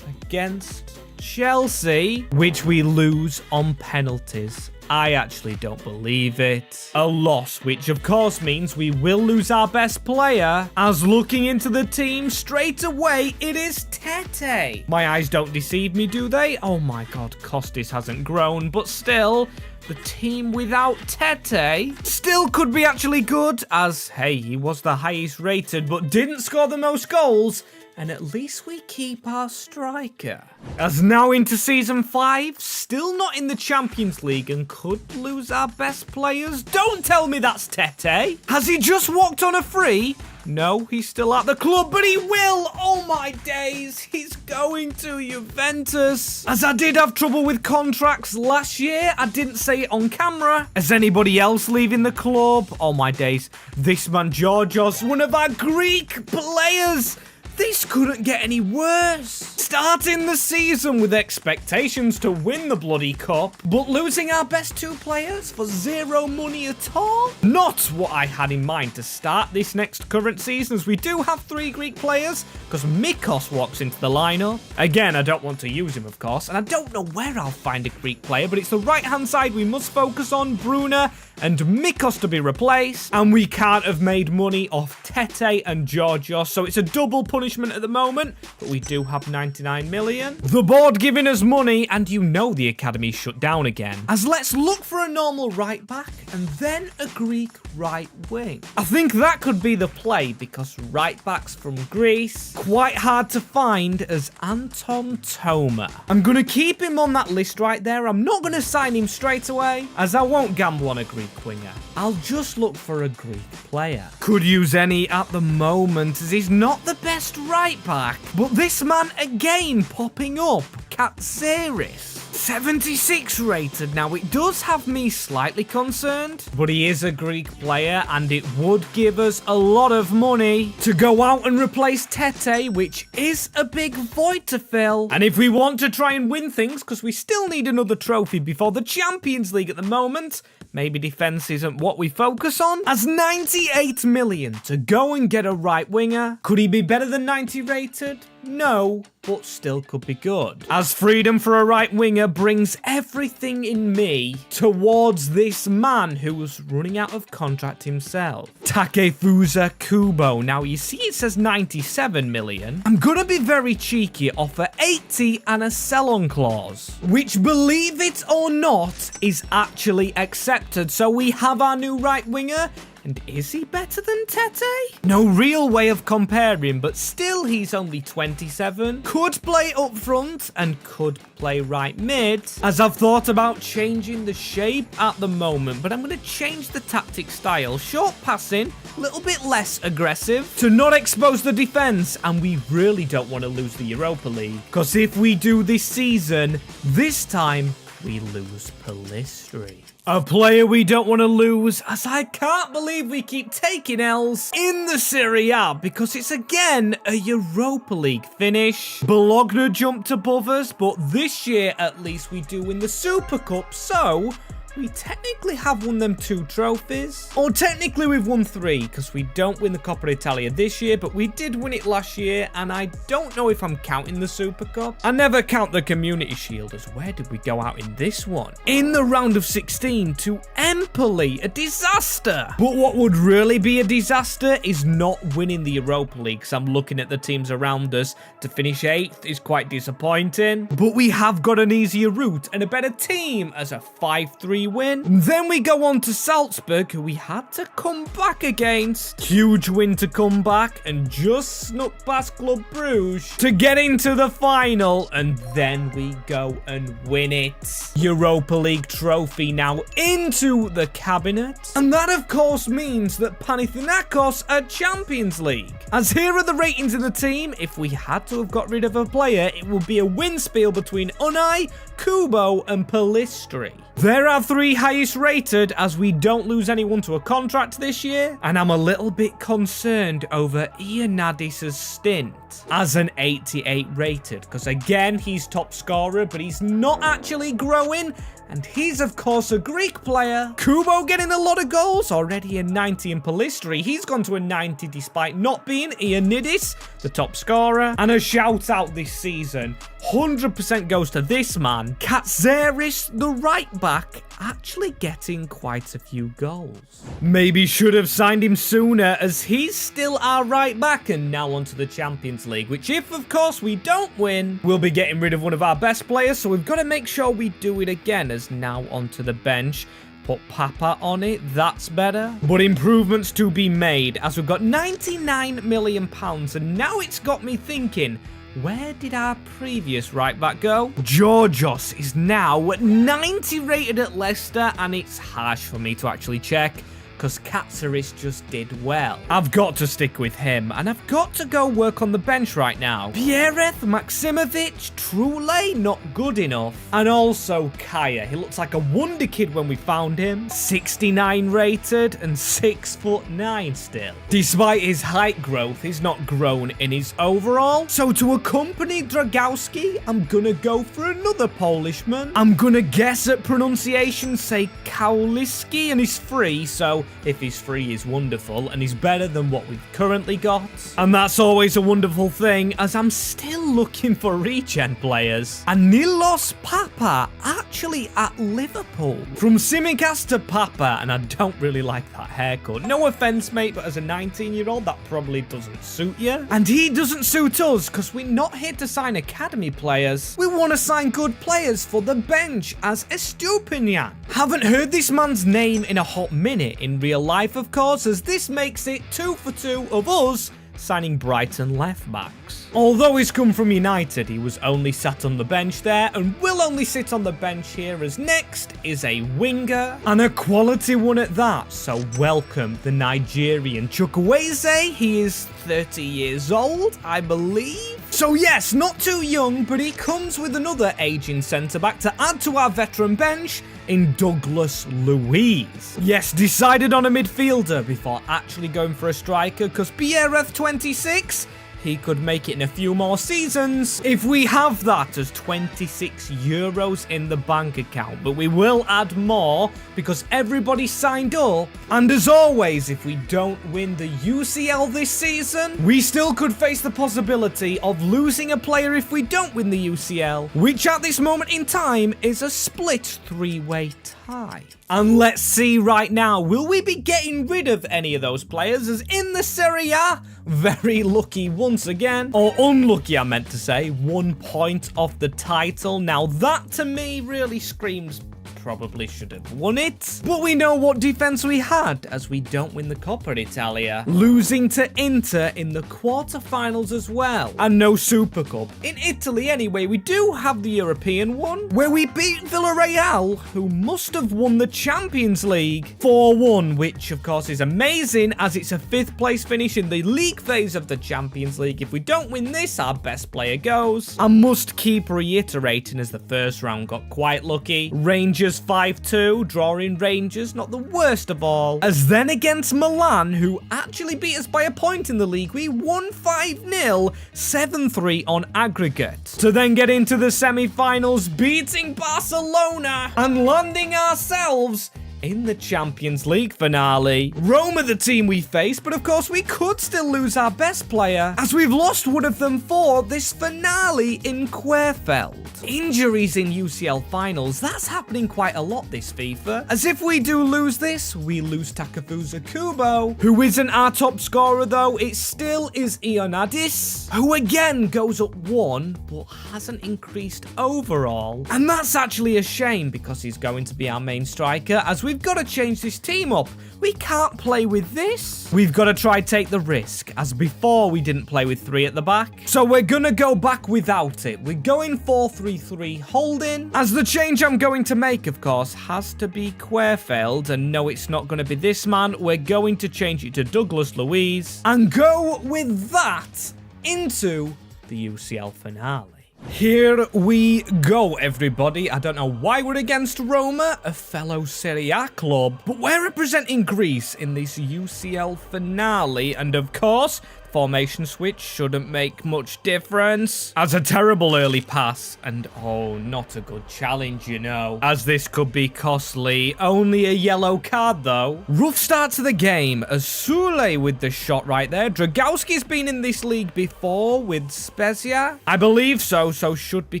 Speaker 1: against Chelsea, which we lose on penalties. I actually don't believe it. A loss, which of course means we will lose our best player, as looking into the team straight away, it is Tete. My eyes don't deceive me, do they? Oh my god, Kostis hasn't grown, but still, the team without Tete still could be actually good, as, hey, he was the highest rated, but didn't score the most goals, and at least we keep our striker. As now into Season 5, still not in the Champions League and could lose our best players. Don't tell me that's Tete. Has he just walked on a free? No, he's still at the club, but he will. Oh my days, he's going to Juventus. As I did have trouble with contracts last year, I didn't say it on camera. Is anybody else leaving the club? Oh my days, this man Georgios, one of our Greek players. This couldn't get any worse. Starting the season with expectations to win the bloody cup, but losing our best 2 players for 0 money at all? Not what I had in mind to start this next current season, as we do have 3 Greek players, because Mikos walks into the lineup. Again, I don't want to use him, of course, and I don't know where I'll find a Greek player, but it's the right-hand side we must focus on. Bruna and Mikos to be replaced, and we can't have made money off Tete and Georgios, so it's a double punishment at the moment, but we do have 99 million. The board giving us money, and you know the academy's shut down again. As let's look for a normal right back, and then a Greek right wing. I think that could be the play, because right backs from Greece, quite hard to find as Anton Toma. I'm going to keep him on that list right there. I'm not going to sign him straight away, as I won't gamble on a Greek winger. I'll just look for a Greek player. Could use any at the moment, as he's not the best right back. But this man again popping up, Katseris. 76 rated. Now, it does have me slightly concerned, but he is a Greek player, and it would give us a lot of money to go out and replace Tete, which is a big void to fill. And if we want to try and win things, because we still need another trophy before the Champions League at the moment, maybe defense isn't what we focus on. As 98 million to go and get a right winger. Could he be better than 90 rated? No, but still could be good. As freedom for a right winger brings everything in me towards this man who was running out of contract himself. Takefusa Kubo. Now, you see it says 97 million. I'm gonna be very cheeky, offer 80 and a sell-on clause, which, believe it or not, is actually accepted. So we have our new right winger. And is he better than Tete? No real way of comparing, but still he's only 27. Could play up front and could play right mid. As I've thought about changing the shape at the moment, but I'm going to change the tactic style. Short passing, a little bit less aggressive to not expose the defense. And we really don't want to lose the Europa League, because if we do this season, this time we lose Polistri. A player we don't want to lose, as I can't believe we keep taking L's in the Serie A, because it's again a Europa League finish. Bologna jumped above us, but this year at least we do win the Super Cup, so we technically have won them 2 trophies. Or technically we've won 3, because we don't win the Coppa Italia this year, but we did win it last year, and I don't know if I'm counting the Super Cup. I never count the Community Shield, as where did we go out in this one? In the round of 16 to Empoli, a disaster. But what would really be a disaster is not winning the Europa League, because I'm looking at the teams around us. To finish 8th is quite disappointing, but we have got an easier route and a better team as a 5-3 win. Then we go on to Salzburg, who we had to come back against. Huge win to come back, and just snuck past Club Brugge to get into the final, and then we go and win it. Europa League trophy now into the cabinet, and that of course means that Panathinaikos are Champions League. As here are the ratings of the team. If we had to have got rid of a player, it would be a win spiel between Unai, Kubo and Polistri. There are 3 highest rated, as we don't lose anyone to a contract this year, and I'm a little bit concerned over Ioannidis' stint as an 88 rated, because again, he's top scorer, but he's not actually growing, and he's of course a Greek player. Kubo getting a lot of goals, already a 90 in Polistri. He's gone to a 90 despite not being Ioannidis, the top scorer. And a shout out this season, 100% goes to this man, Katseris, the right back, actually getting quite a few goals. Maybe should have signed him sooner, as he's still our right back, and now onto the Champions League, which if of course we don't win, we'll be getting rid of one of our best players, so we've got to make sure we do it again, as now onto the bench. Put Papa on it, that's better. But improvements to be made, as we've got 99 million pounds, and now it's got me thinking, where did our previous right back go? Georgios is now 90 rated at Leicester, and it's harsh for me to actually check, because Katsaris just did well. I've got to stick with him, and I've got to go work on the bench right now. Piereth, Maximovic, Trule, not good enough. And also Kaya. He looks like a wonder kid when we found him. 69 rated and 6'9" still. Despite his height growth, he's not grown in his overall. So to accompany Dragowski, I'm gonna go for another Polishman. I'm gonna guess at pronunciation, say Kauliski, and he's free. So if he's free, he's wonderful, and he's better than what we've currently got. And that's always a wonderful thing, as I'm still looking for regen players. And Nilos Papa actually at Liverpool. From Simicast to Papa, and I don't really like that haircut. No offense, mate, but as a 19-year-old, that probably doesn't suit you. And he doesn't suit us, because we're not here to sign academy players. We want to sign good players for the bench as Estupinian. Haven't heard this man's name in a hot minute in real life, of course, as this makes it 2 for 2 of us signing Brighton left backs. Although he's come from United, he was only sat on the bench there and will only sit on the bench here, as next is a winger, and a quality one at that. So welcome the Nigerian Chukwueze. He is 30 years old, I believe. So yes, not too young, but he comes with another aging centre-back to add to our veteran bench in Douglas Luiz. Yes, decided on a midfielder before actually going for a striker, because Piereth 26, he could make it in a few more seasons if we have that as 26 euros in the bank account. But we will add more because everybody signed up. And as always, if we don't win the UCL this season, we still could face the possibility of losing a player if we don't win the UCL, which at this moment in time is a split 3-way tie. And let's see right now, will we be getting rid of any of those players, as in the Serie A, very lucky once again, or unlucky I meant to say, 1 point off the title. Now that to me really screams probably should have won it. But we know what defense we had, as we don't win the Coppa Italia, losing to Inter in the quarterfinals as well, and no Super Cup. In Italy anyway, we do have the European one, where we beat Villarreal, who must have won the Champions League 4-1, which of course is amazing, as it's a 5th place finish in the league phase of the Champions League. If we don't win this, our best player goes. I must keep reiterating, as the first round got quite lucky. Rangers 5-2, drawing Rangers, not the worst of all. As then against Milan, who actually beat us by a point in the league, we won 5-0, 7-3 on aggregate. To then get into the semi-finals, beating Barcelona and landing ourselves in the Champions League finale. Roma the team we faced, but of course we could still lose our best player, as we've lost one of them for this finale in Querfeld. Injuries in UCL finals, that's happening quite a lot this FIFA, as if we do lose this, we lose Takafusa Kubo, who isn't our top scorer though. It still is Ioannidis, who again goes up 1, but hasn't increased overall. And that's actually a shame, because he's going to be our main striker, as we've got to change this team up. We can't play with this. We've got to try take the risk, as before we didn't play with 3 at the back. So we're going to go back without it. We're going 4-3-3 holding, as the change I'm going to make, of course, has to be Querfeld. And no, it's not going to be this man. We're going to change it to Douglas Luiz and go with that into the UCL finale. Here we go, everybody. I don't know why we're against Roma, a fellow Serie A club, but we're representing Greece in this UCL finale, and of course, formation switch shouldn't make much difference, as a terrible early pass, and oh, not a good challenge, you know, as this could be costly. Only a yellow card though. Rough start to the game, as Sule with the shot right there. Dragowski's been in this league before with Spezia, I believe so should be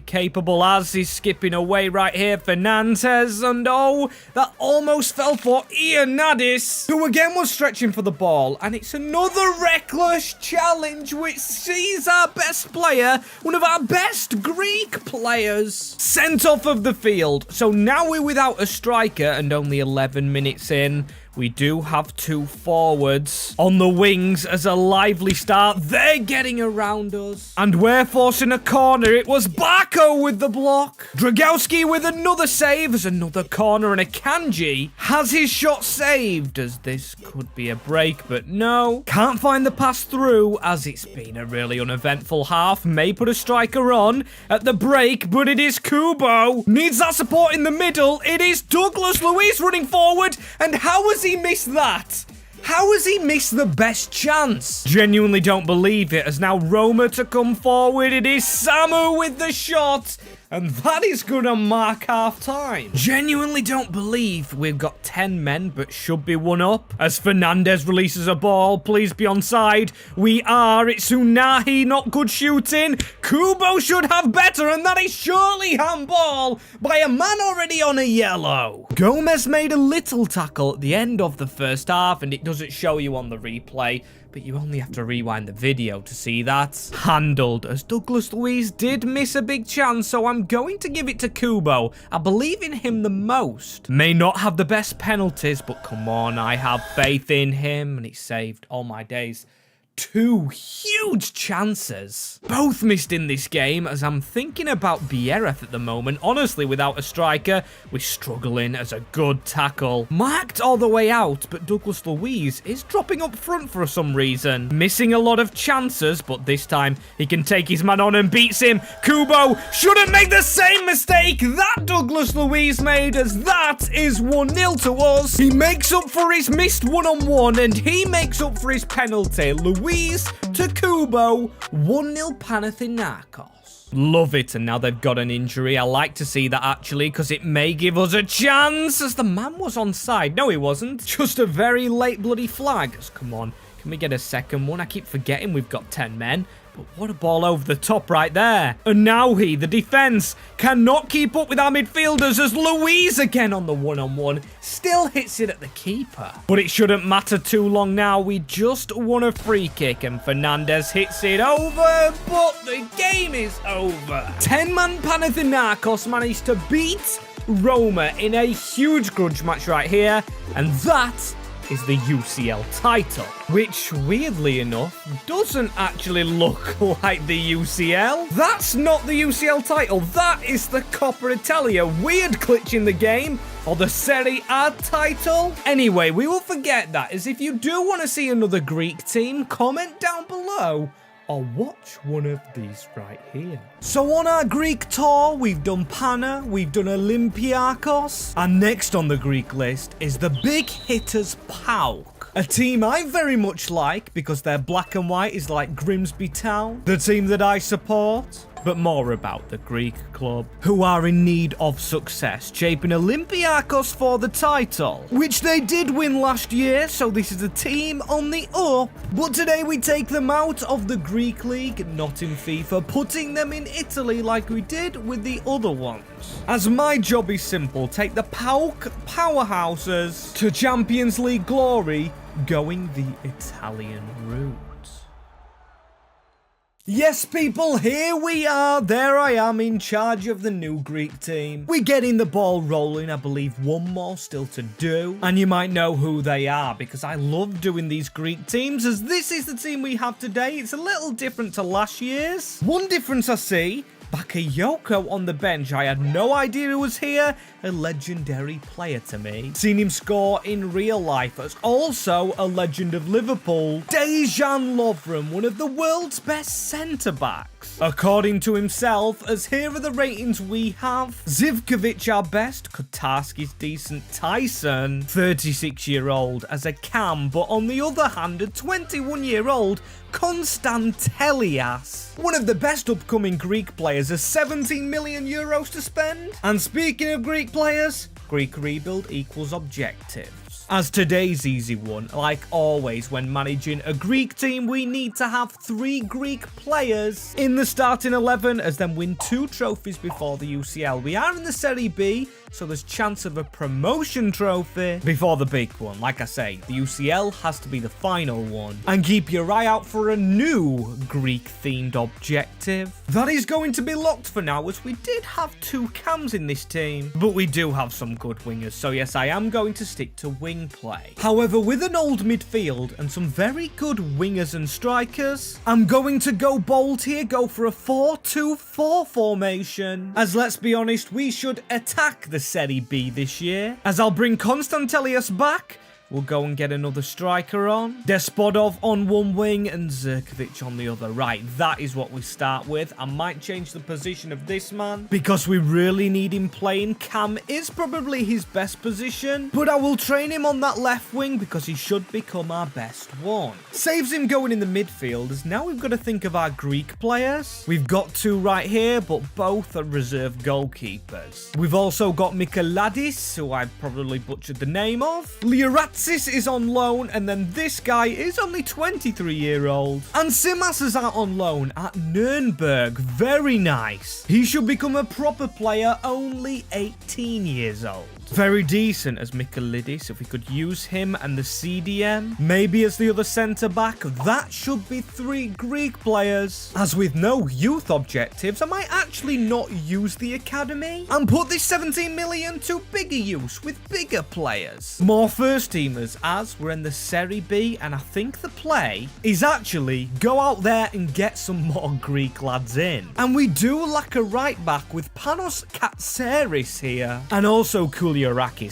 Speaker 1: capable, as he's skipping away right here. Fernandez, and oh, that almost fell for Ioannidis, who again was stretching for the ball, and it's another reckless challenge which sees our best player, one of our best Greek players, sent off of the field. So now we're without a striker, and only 11 minutes in, We do have 2 forwards on the wings as a lively start. They're getting around us. And we're forcing a corner. It was Barco with the block. Dragowski with another save as another corner, and Akanji has his shot saved as this could be a break, but no. Can't find the pass through as it's been a really uneventful half. May put a striker on at the break, but it is Kubo. Needs that support in the middle. It is Douglas Luiz running forward, and how has he missed that? How has he missed the best chance? Genuinely don't believe it, as now Roma to come forward. It is Samu with the shot, and that is going to mark half-time. Genuinely don't believe we've got 10 men, but should be 1 up. As Fernandez releases a ball, please be onside. We are. It's Unahi, not good shooting. Kubo should have better, and that is surely handball by a man already on a yellow. Gomez made a little tackle at the end of the first half, and it doesn't show you on the replay, but you only have to rewind the video to see that. Handled, as Douglas Luiz did miss a big chance, so I'm going to give it to Kubo. I believe in him the most. May not have the best penalties, but come on, I have faith in him, and he saved all my days. 2 huge chances. Both missed in this game, as I'm thinking about Biereth at the moment. Honestly, without a striker, we're struggling as a good tackle. Marked all the way out, but Douglas Luiz is dropping up front for some reason. Missing a lot of chances, but this time he can take his man on and beats him. Kubo shouldn't make the same mistake that Douglas Luiz made, as that is 1-0 to us. He makes up for his missed one-on-one, and he makes up for his penalty. Luiz to Kubo, 1-0 Panathinaikos. Love it, and now they've got an injury. I like to see that, actually, because it may give us a chance, as the man was onside. No, he wasn't. Just a very late bloody flag. Come on, can we get a second one? I keep forgetting we've got 10 men. But what a ball over the top right there. And now the defense, cannot keep up with our midfielders, as Luiz again on the one-on-one still hits it at the keeper. But it shouldn't matter too long now. We just won a free kick, and Fernandez hits it over, but the game is over. 10-man Panathinaikos managed to beat Roma in a huge grudge match right here, and that is the UCL title, which weirdly enough doesn't actually look like the UCL. That's not the UCL title, that is the Coppa Italia. Weird glitch in the game, or the Serie A title. Anyway, we will forget that, as if you do want to see another Greek team, comment down below or watch one of these right here. So on our Greek tour, we've done Pana, we've done Olympiacos, and next on the Greek list is the big hitters PAOK. A team I very much like because their black and white is like Grimsby Town, the team that I support. But more about the Greek club, who are in need of success, shaping Olympiacos for the title, which they did win last year, so this is a team on the up. But today we take them out of the Greek league, not in FIFA, putting them in Italy like we did with the other ones. As my job is simple, take the PAOK powerhouses to Champions League glory, going the Italian route. Yes, people, here we are. There I am in charge of the new Greek team. We're getting the ball rolling. I believe one more still to do. And you might know who they are, because I love doing these Greek teams, as this is the team we have today. It's a little different to last year's. One difference I see, Bakayoko on the bench. I had no idea he was here. A legendary player to me. Seen him score in real life, as also a legend of Liverpool. Dejan Lovren, one of the world's best centre-backs, according to himself, as here are the ratings we have. Zivkovic our best, Kotarski's decent, Tyson, 36-year-old as a cam, but on the other hand, a 21-year-old Konstantelias, one of the best upcoming Greek players, has 17 million euros to spend. And speaking of Greek players, Greek rebuild equals objectives. As today's easy one, like always when managing a Greek team, we need to have 3 Greek players in the starting 11, as then win 2 trophies before the UCL. We are in the Serie B, so there's chance of a promotion trophy before the big one. Like I say, the UCL has to be the final one. And keep your eye out for a new Greek-themed objective. That is going to be locked for now, as we did have 2 cams in this team, but we do have some good wingers. So yes, I am going to stick to wingers. attacking play. However, with an old midfield and some very good wingers and strikers, I'm going to go bold here, go for a 4-2-4 formation. As let's be honest, we should attack the Serie B this year. As I'll bring Konstantelias back. We'll go and get another striker on. Despodov on one wing and Zirkovic on the other. Right, that is what we start with. I might change the position of this man because we really need him playing. Cam is probably his best position, but I will train him on that left wing because he should become our best one. Saves him going in the midfield, as now we've got to think of our Greek players. We've got two right here, but both are reserve goalkeepers. We've also got Michaeladis, who I probably butchered the name of. Liaratsis is on loan, and then this guy is only 23-year-old. And Simas is out on loan at Nuremberg. Very nice. He should become a proper player, only 18 years old. Very decent as Michaelidis. If we could use him and the CDM, maybe as the other centre-back, that should be 3 Greek players. As with no youth objectives, I might actually not use the academy and put this 17 million to bigger use with bigger players. More first-teamers, as we're in the Serie B, and I think the play is actually go out there and get some more Greek lads in. And we do lack a right-back with Panos Katseris here, and also Kuliarakis.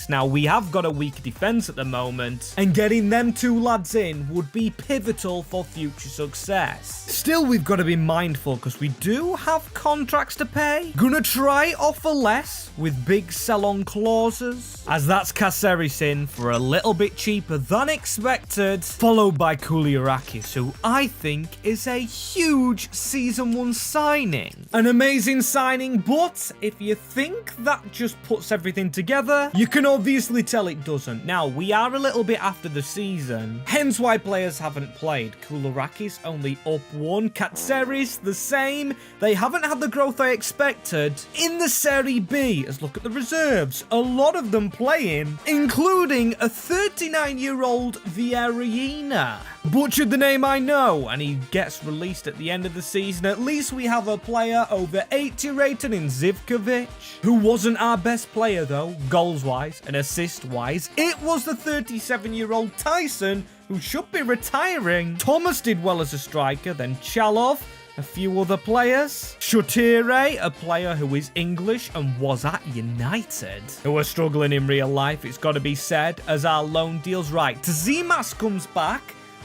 Speaker 1: Now, we have got a weak defence at the moment, and getting them 2 lads in would be pivotal for future success. Still, we've got to be mindful because we do have contracts to pay. Gonna try offer less with big sell-on clauses, as that's Katseris in for a little bit cheaper than expected, followed by Kuliarakis, who I think is a huge Season 1 signing. An amazing signing, but if you think that just puts everything together, you can obviously tell it doesn't. Now, we are a little bit after the season, hence why players haven't played. Kuliarakis only up 1, Katseris the same. They haven't had the growth I expected in the Serie B, as look at the reserves. A lot of them playing, including a 39-year-old Vieira. Butchered the name, I know, and he gets released at the end of the season. At least we have a player over 80 rated in Zivkovic, who wasn't our best player though, goals-wise and assist-wise. It was the 37-year-old Tyson, who should be retiring. Thomas did well as a striker, then Chalov, a few other players. Shotire, a player who is English and was at United, who are struggling in real life, it's got to be said, as our loan deals. Right, Tzimas comes back,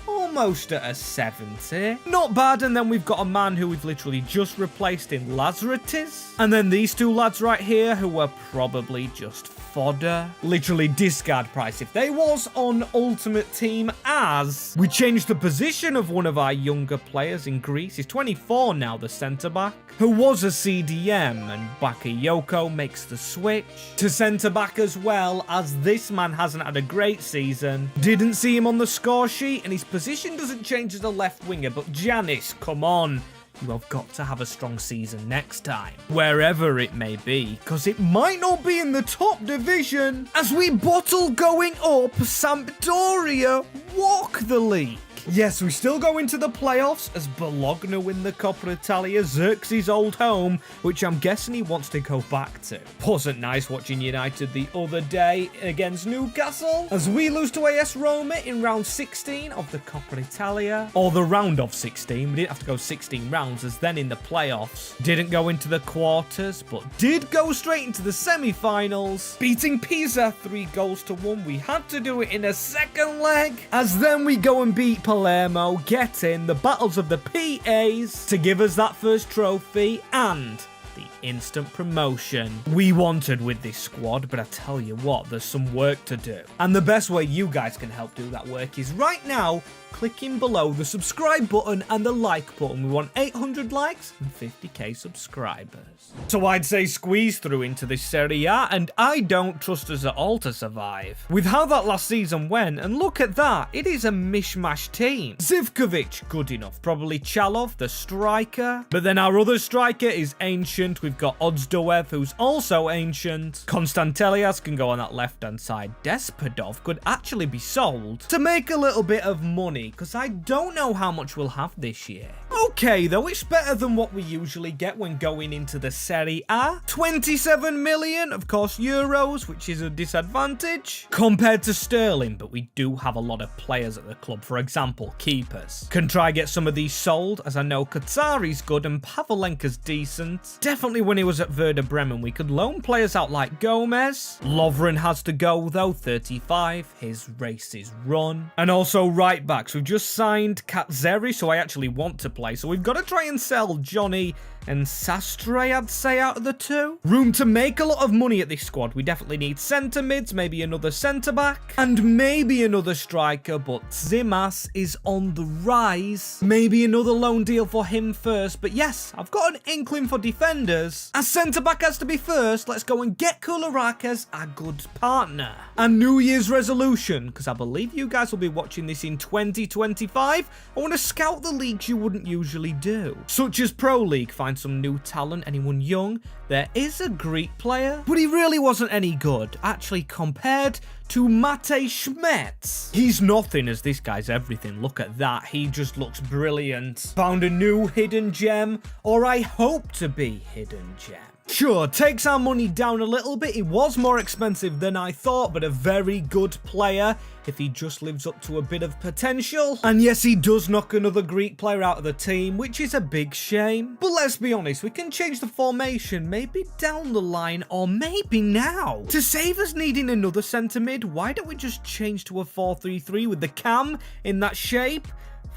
Speaker 1: almost at a 70. Not bad, and then we've got a man who we've literally just replaced in Lazaritis. And then these 2 lads right here who are probably just fodder. Literally discard price if they was on Ultimate Team, as we changed the position of one of our younger players in Greece. He's 24 now, the centre-back, who was a CDM, and Bakayoko makes the switch to centre-back as well, as this man hasn't had a great season. Didn't see him on the score sheet, and his position doesn't change as a left winger, but Giannis, come on. You have got to have a strong season next time, wherever it may be, because it might not be in the top division. As we bottle going up, Sampdoria walk the league. Yes, we still go into the playoffs as Bologna win the Coppa Italia, Xerxes' old home, which I'm guessing he wants to go back to. Wasn't nice watching United the other day against Newcastle, as we lose to AS Roma in round 16 of the Coppa Italia, or the round of 16. We didn't have to go 16 rounds, as then in the playoffs, didn't go into the quarters, but did go straight into the semi-finals, beating Pisa 3-1. We had to do it in a second leg, as then we go and beat Palermo, getting the battles of the PAs to give us that first trophy and the instant promotion we wanted with this squad. But I tell you what, there's some work to do, and the best way you guys can help do that work is right now clicking below the subscribe button and the like button. We want 800 likes and 50k subscribers. So I'd say squeeze through into this Serie A, and I don't trust us at all to survive. With how that last season went, and look at that, it is a mishmash team. Zivkovic, good enough. Probably Chalov, the striker. But then our other striker is ancient. We've got Odzdoev, who's also ancient. Konstantelias can go on that left-hand side. Despodov could actually be sold to make a little bit of money, because I don't know how much we'll have this year. Okay, though, it's better than what we usually get when going into the Serie A. 27 million, of course, euros, which is a disadvantage compared to sterling, but we do have a lot of players at the club. For example, keepers. Can try get some of these sold, as I know Qatari's good and Pavlenka's decent. Definitely when he was at Werder Bremen, we could loan players out like Gomez. Lovren has to go, though, 35. His race is run. And also right backs. We've just signed Katzeri, so I actually want to play. So we've got to try and sell Johnny and Sastre, I'd say, out of the two. Room to make a lot of money at this squad. We definitely need centre mids, maybe another centre back, and maybe another striker, but Zimas is on the rise. Maybe another loan deal for him first, but yes, I've got an inkling for defenders. As centre back has to be first, let's go and get Koularakis, a good partner. A New Year's resolution, because I believe you guys will be watching this in 2025. I want to scout the leagues you wouldn't usually do, such as Pro League. Find some new talent, anyone young. There is a Greek player, but he really wasn't any good, actually, compared to Mate Schmetz. He's nothing, as this guy's everything. Look at that, he just looks brilliant. Found a new hidden gem, or I hope to be hidden gem. Sure, takes our money down a little bit. He was more expensive than I thought, but a very good player if he just lives up to a bit of potential. And yes, he does knock another Greek player out of the team, which is a big shame. But let's be honest, we can change the formation maybe down the line, or maybe now. To save us needing another centre mid, why don't we just change to a 4-3-3 with the cam in that shape?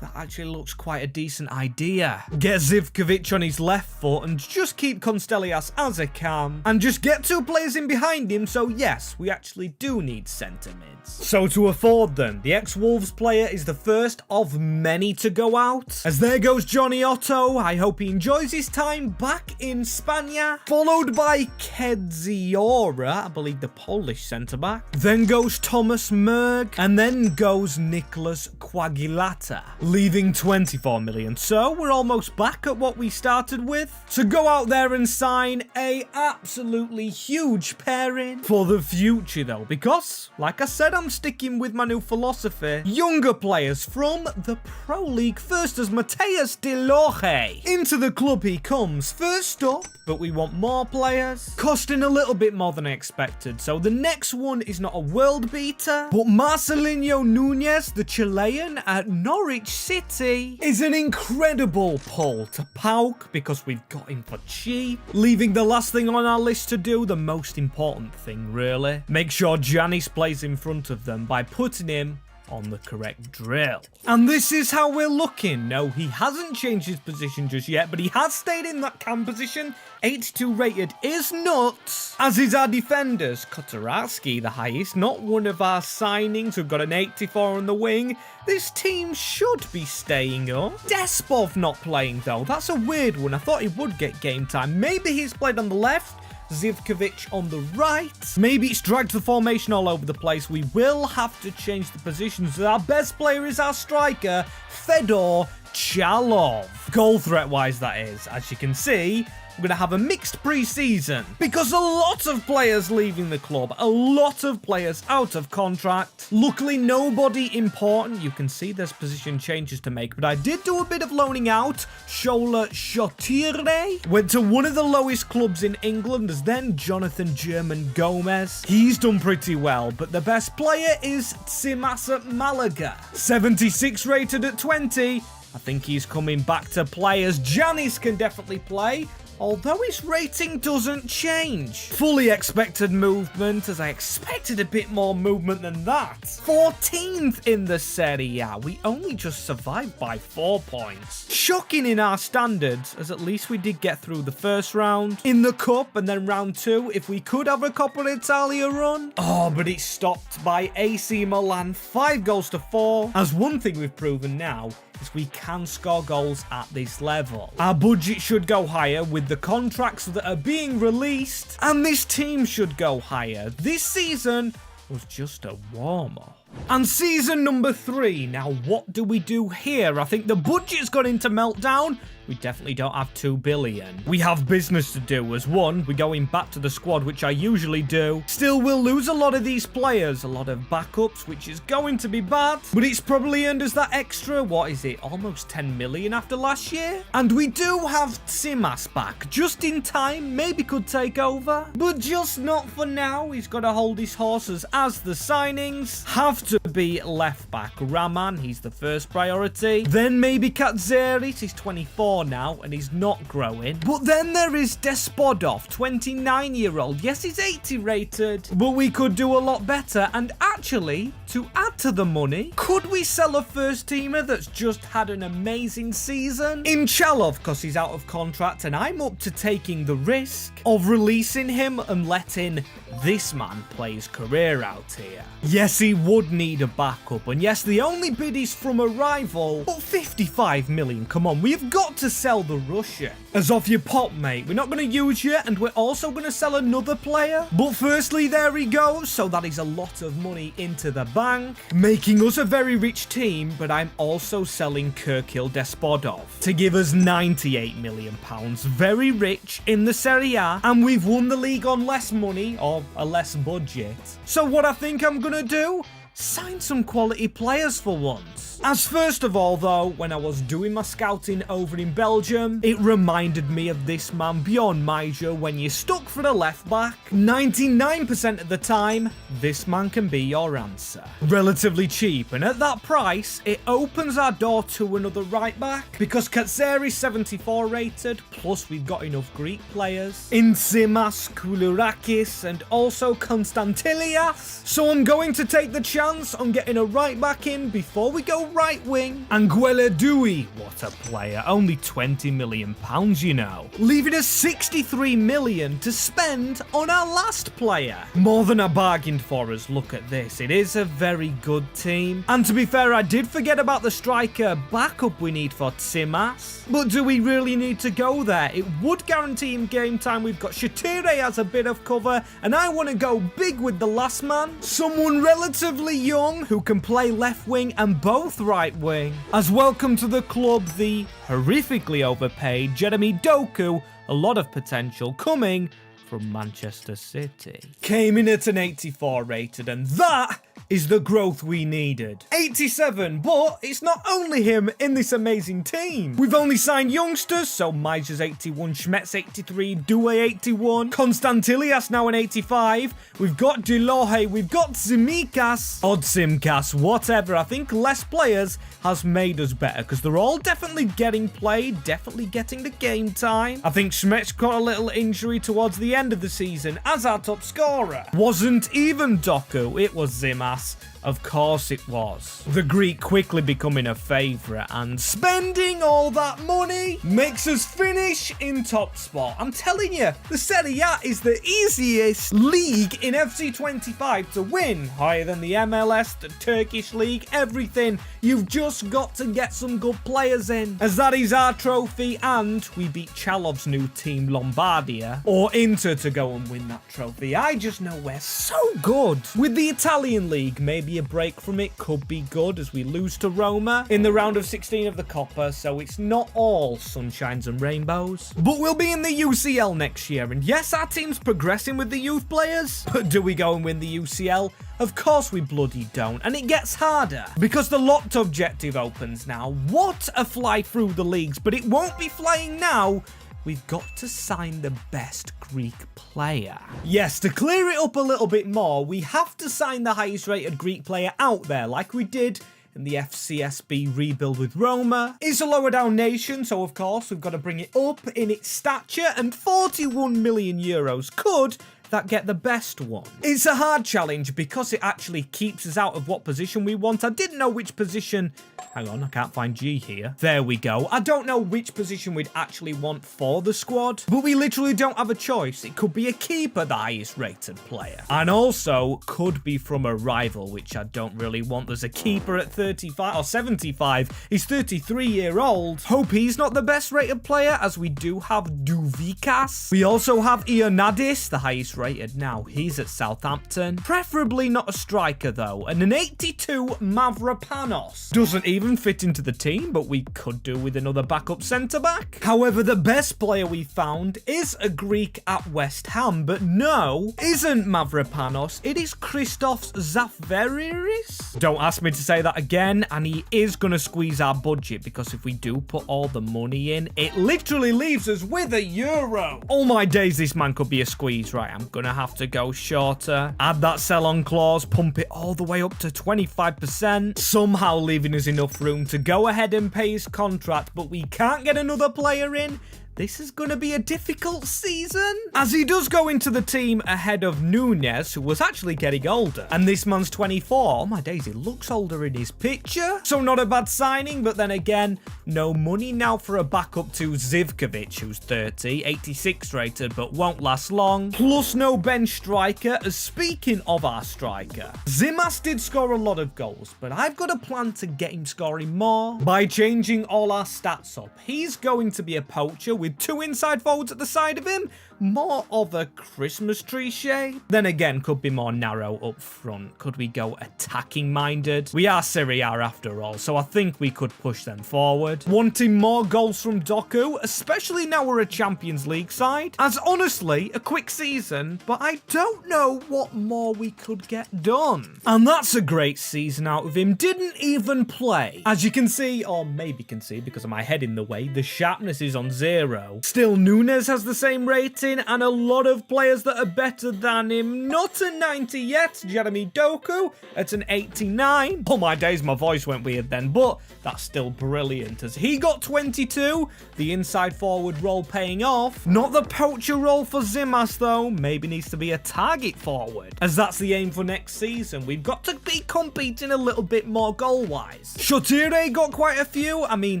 Speaker 1: That actually looks quite a decent idea. Get Zivkovic on his left foot and just keep Konstelias as a cam. And just get two players in behind him, so yes, we actually do need centre mids. So to afford them, the ex-Wolves player is the first of many to go out. As there goes Johnny Otto, I hope he enjoys his time back in Spania. Followed by Kedziora, I believe the Polish centre-back. Then goes Thomas Merg, and then goes Nicholas Quagilata, leaving 24 million. So we're almost back at what we started with. So go out there and sign a absolutely huge pairing for the future, though, because, like I said, I'm sticking with my new philosophy. Younger players from the Pro League. First as Mateus De Loge. Into the club he comes. First up, but we want more players. Costing a little bit more than I expected. So the next one is not a world beater, but Marcelinho Nunez, the Chilean at Norwich City, is an incredible pull to PAOK because we've got him for cheap. Leaving the last thing on our list to do, the most important thing really. Make sure Giannis plays in front of them by putting him on the correct drill. And this is how we're looking. No, he hasn't changed his position just yet, but he has stayed in that cam position. 82 rated is nuts, as is our defenders. Kotarski, the highest, not one of our signings. We've got an 84 on the wing. This team should be staying up. Despov not playing, though. That's a weird one. I thought he would get game time. Maybe he's played on the left, Zivkovic on the right. Maybe it's dragged the formation all over the place. We will have to change the positions. Our best player is our striker, Fedor Chalov. Goal threat-wise, that is. As you can see, we're going to have a mixed pre-season because a lot of players leaving the club, a lot of players out of contract. Luckily, nobody important. You can see there's position changes to make, but I did do a bit of loaning out. Shola Shotire went to one of the lowest clubs in England, as then Jonathan German Gomez. He's done pretty well, but the best player is Tsimas at Malaga. 76 rated at 20. I think he's coming back to play, as Giannis can definitely play, although his rating doesn't change. Fully expected movement, as I expected a bit more movement than that. 14th in the Serie A. We only just survived by 4 points. Shocking in our standards, as at least we did get through the first round. In the cup, and then round 2, if we could have a Coppa Italia run. Oh, but it's stopped by AC Milan, 5 goals to 4. As one thing we've proven now is we can score goals at this level. Our budget should go higher with the contracts that are being released, and this team should go higher. This season was just a warm-up. And season number 3. Now, what do we do here? I think the budget's gone into meltdown. we definitely don't have 2 billion. We have business to do as one. We're going back to the squad, which I usually do. Still, we'll lose a lot of these players, a lot of backups, which is going to be bad. But it's probably earned us that extra, what is it, almost 10 million after last year? And we do have Tsimas back, just in time. Maybe could take over, but just not for now. He's got to hold his horses as the signings have to be left back. Raman, he's the first priority. Then maybe Katzeris, he's 24 now and he's not growing. But then there is Despodov, 29-year-old. Yes, he's 80 rated, but we could do a lot better. And actually, to add to the money, could we sell a first teamer that's just had an amazing season? In Chalov, because he's out of contract, and I'm up to taking the risk of releasing him and letting this man play his career out here. Yes, he would need a backup, and yes, the only bid is from a rival, but 55 million, come on, we've got to sell the Russian. As off your pop, mate, we're not going to use you, and we're also going to sell another player. But firstly, there he goes, so that is a lot of money into the bank, making us a very rich team, but I'm also selling Kirkil Despodov to give us 98 million pounds, very rich in the Serie A, and we've won the league on less money, or a less budget. So what I think I'm gonna do, sign some quality players for once. As first of all though, when I was doing my scouting over in Belgium, it reminded me of this man Bjorn Major when you're stuck for a left back. 99% of the time, this man can be your answer. Relatively cheap, and at that price, it opens our door to another right back, because Katzeris 74 rated, plus we've got enough Greek players in Tsimas, Koulourakis, and also Konstantilias. So I'm going to take the chance on getting a right back in before we go right wing. Anguilla Dewey, what a player, only 20 million pounds, you know, leaving us 63 million to spend on our last player. More than I bargained for us, look at this, it is a very good team. And to be fair, I did forget about the striker backup we need for Tsimas, but do we really need to go there? It would guarantee him game time. We've got Shatire as a bit of cover, and I want to go big with the last man, someone relatively young who can play left wing and both right wing. As welcome to the club, the horrifically overpaid Jeremy Doku, a lot of potential coming from Manchester City. Came in at an 84 rated, and that is the growth we needed. 87, but it's not only him in this amazing team. We've only signed youngsters, so Major's 81, Schmetz 83, Doué 81, Konstantilias now an 85. We've got Delohe, we've got Tsimikas, Simkas, whatever. I think less players has made us better, because they're all definitely getting played, definitely getting the game time. I think Schmetz got a little injury towards the end of the season as our top scorer. Wasn't even Doku, it was Zimas. Of course it was. The Greek quickly becoming a favourite, and spending all that money makes us finish in top spot. I'm telling you, the Serie A is the easiest league in FC25 to win. Higher than the MLS, the Turkish league, everything. You've just got to get some good players in, as that is our trophy, and we beat Chalov's new team Lombardia, or Inter, to go and win that trophy. I just know we're so good. With the Italian league, maybe a break from it could be good, as we lose to Roma in the round of 16 of the Coppa, so it's not all sunshines and rainbows. But we'll be in the UCL next year, and yes, our team's progressing with the youth players, but do we go and win the UCL? Of course we bloody don't, and it gets harder, because the locked objective opens now. What a fly through the leagues, but it won't be flying now. We've got to sign the best Greek player. Yes, to clear it up a little bit more, we have to sign the highest rated Greek player out there, like we did in the FCSB rebuild with Roma. It's a lower down nation, so of course we've got to bring it up in its stature, and 41 million euros could that get the best one. It's a hard challenge because it actually keeps us out of what position we want. I didn't know which position. Hang on, I can't find G here. There we go. I don't know which position we'd actually want for the squad, but we literally don't have a choice. It could be a keeper, the highest rated player, and also could be from a rival, which I don't really want. There's a keeper at 35 or 75. He's 33-year-old. Hope he's not the best rated player, as we do have Duvikas. We also have Ionadis, the highest rated now. He's at Southampton. Preferably not a striker though. And an 82 Mavropanos. Doesn't even fit into the team, but we could do with another backup centre-back. However, the best player we found is a Greek at West Ham, but no, isn't Mavropanos. It is Christos Zafiris. Don't ask me to say that again, and he is going to squeeze our budget because if we do put all the money in, it literally leaves us with €1. All my days, this man could be a squeeze. Right, I'm going to have to go shorter. Add that sell-on clause, pump it all the way up to 25%, somehow leaving us enough room to go ahead and pay his contract, but we can't get another player in. This is going to be a difficult season, as he does go into the team ahead of Nunez, who was actually getting older. And this man's 24. Oh my days, he looks older in his picture. So not a bad signing, but then again, no money now for a backup to Zivkovic, who's 30, 86 rated, but won't last long. Plus no bench striker, as speaking of our striker, Zimas did score a lot of goals, but I've got a plan to get him scoring more by changing all our stats up. He's going to be a poacher with 2 inside forwards at the side of him, more of a Christmas tree shape. Then again, could be more narrow up front. Could we go attacking minded? We are Serie A after all, so I think we could push them forward. Wanting more goals from Doku, especially now we're a Champions League side. As honestly, a quick season, but I don't know what more we could get done. And that's a great season out of him. Didn't even play. As you can see, or maybe can see because of my head in the way, the sharpness is on 0. Still, Nunez has the same rating, and a lot of players that are better than him. Not a 90 yet. Jeremy Doku at an 89. Oh my days, my voice went weird then, but that's still brilliant as he got 22. The inside forward role paying off. Not the poacher role for Zimas though. Maybe needs to be a target forward, as that's the aim for next season. We've got to be competing a little bit more goal-wise. Shotire got quite a few. I mean,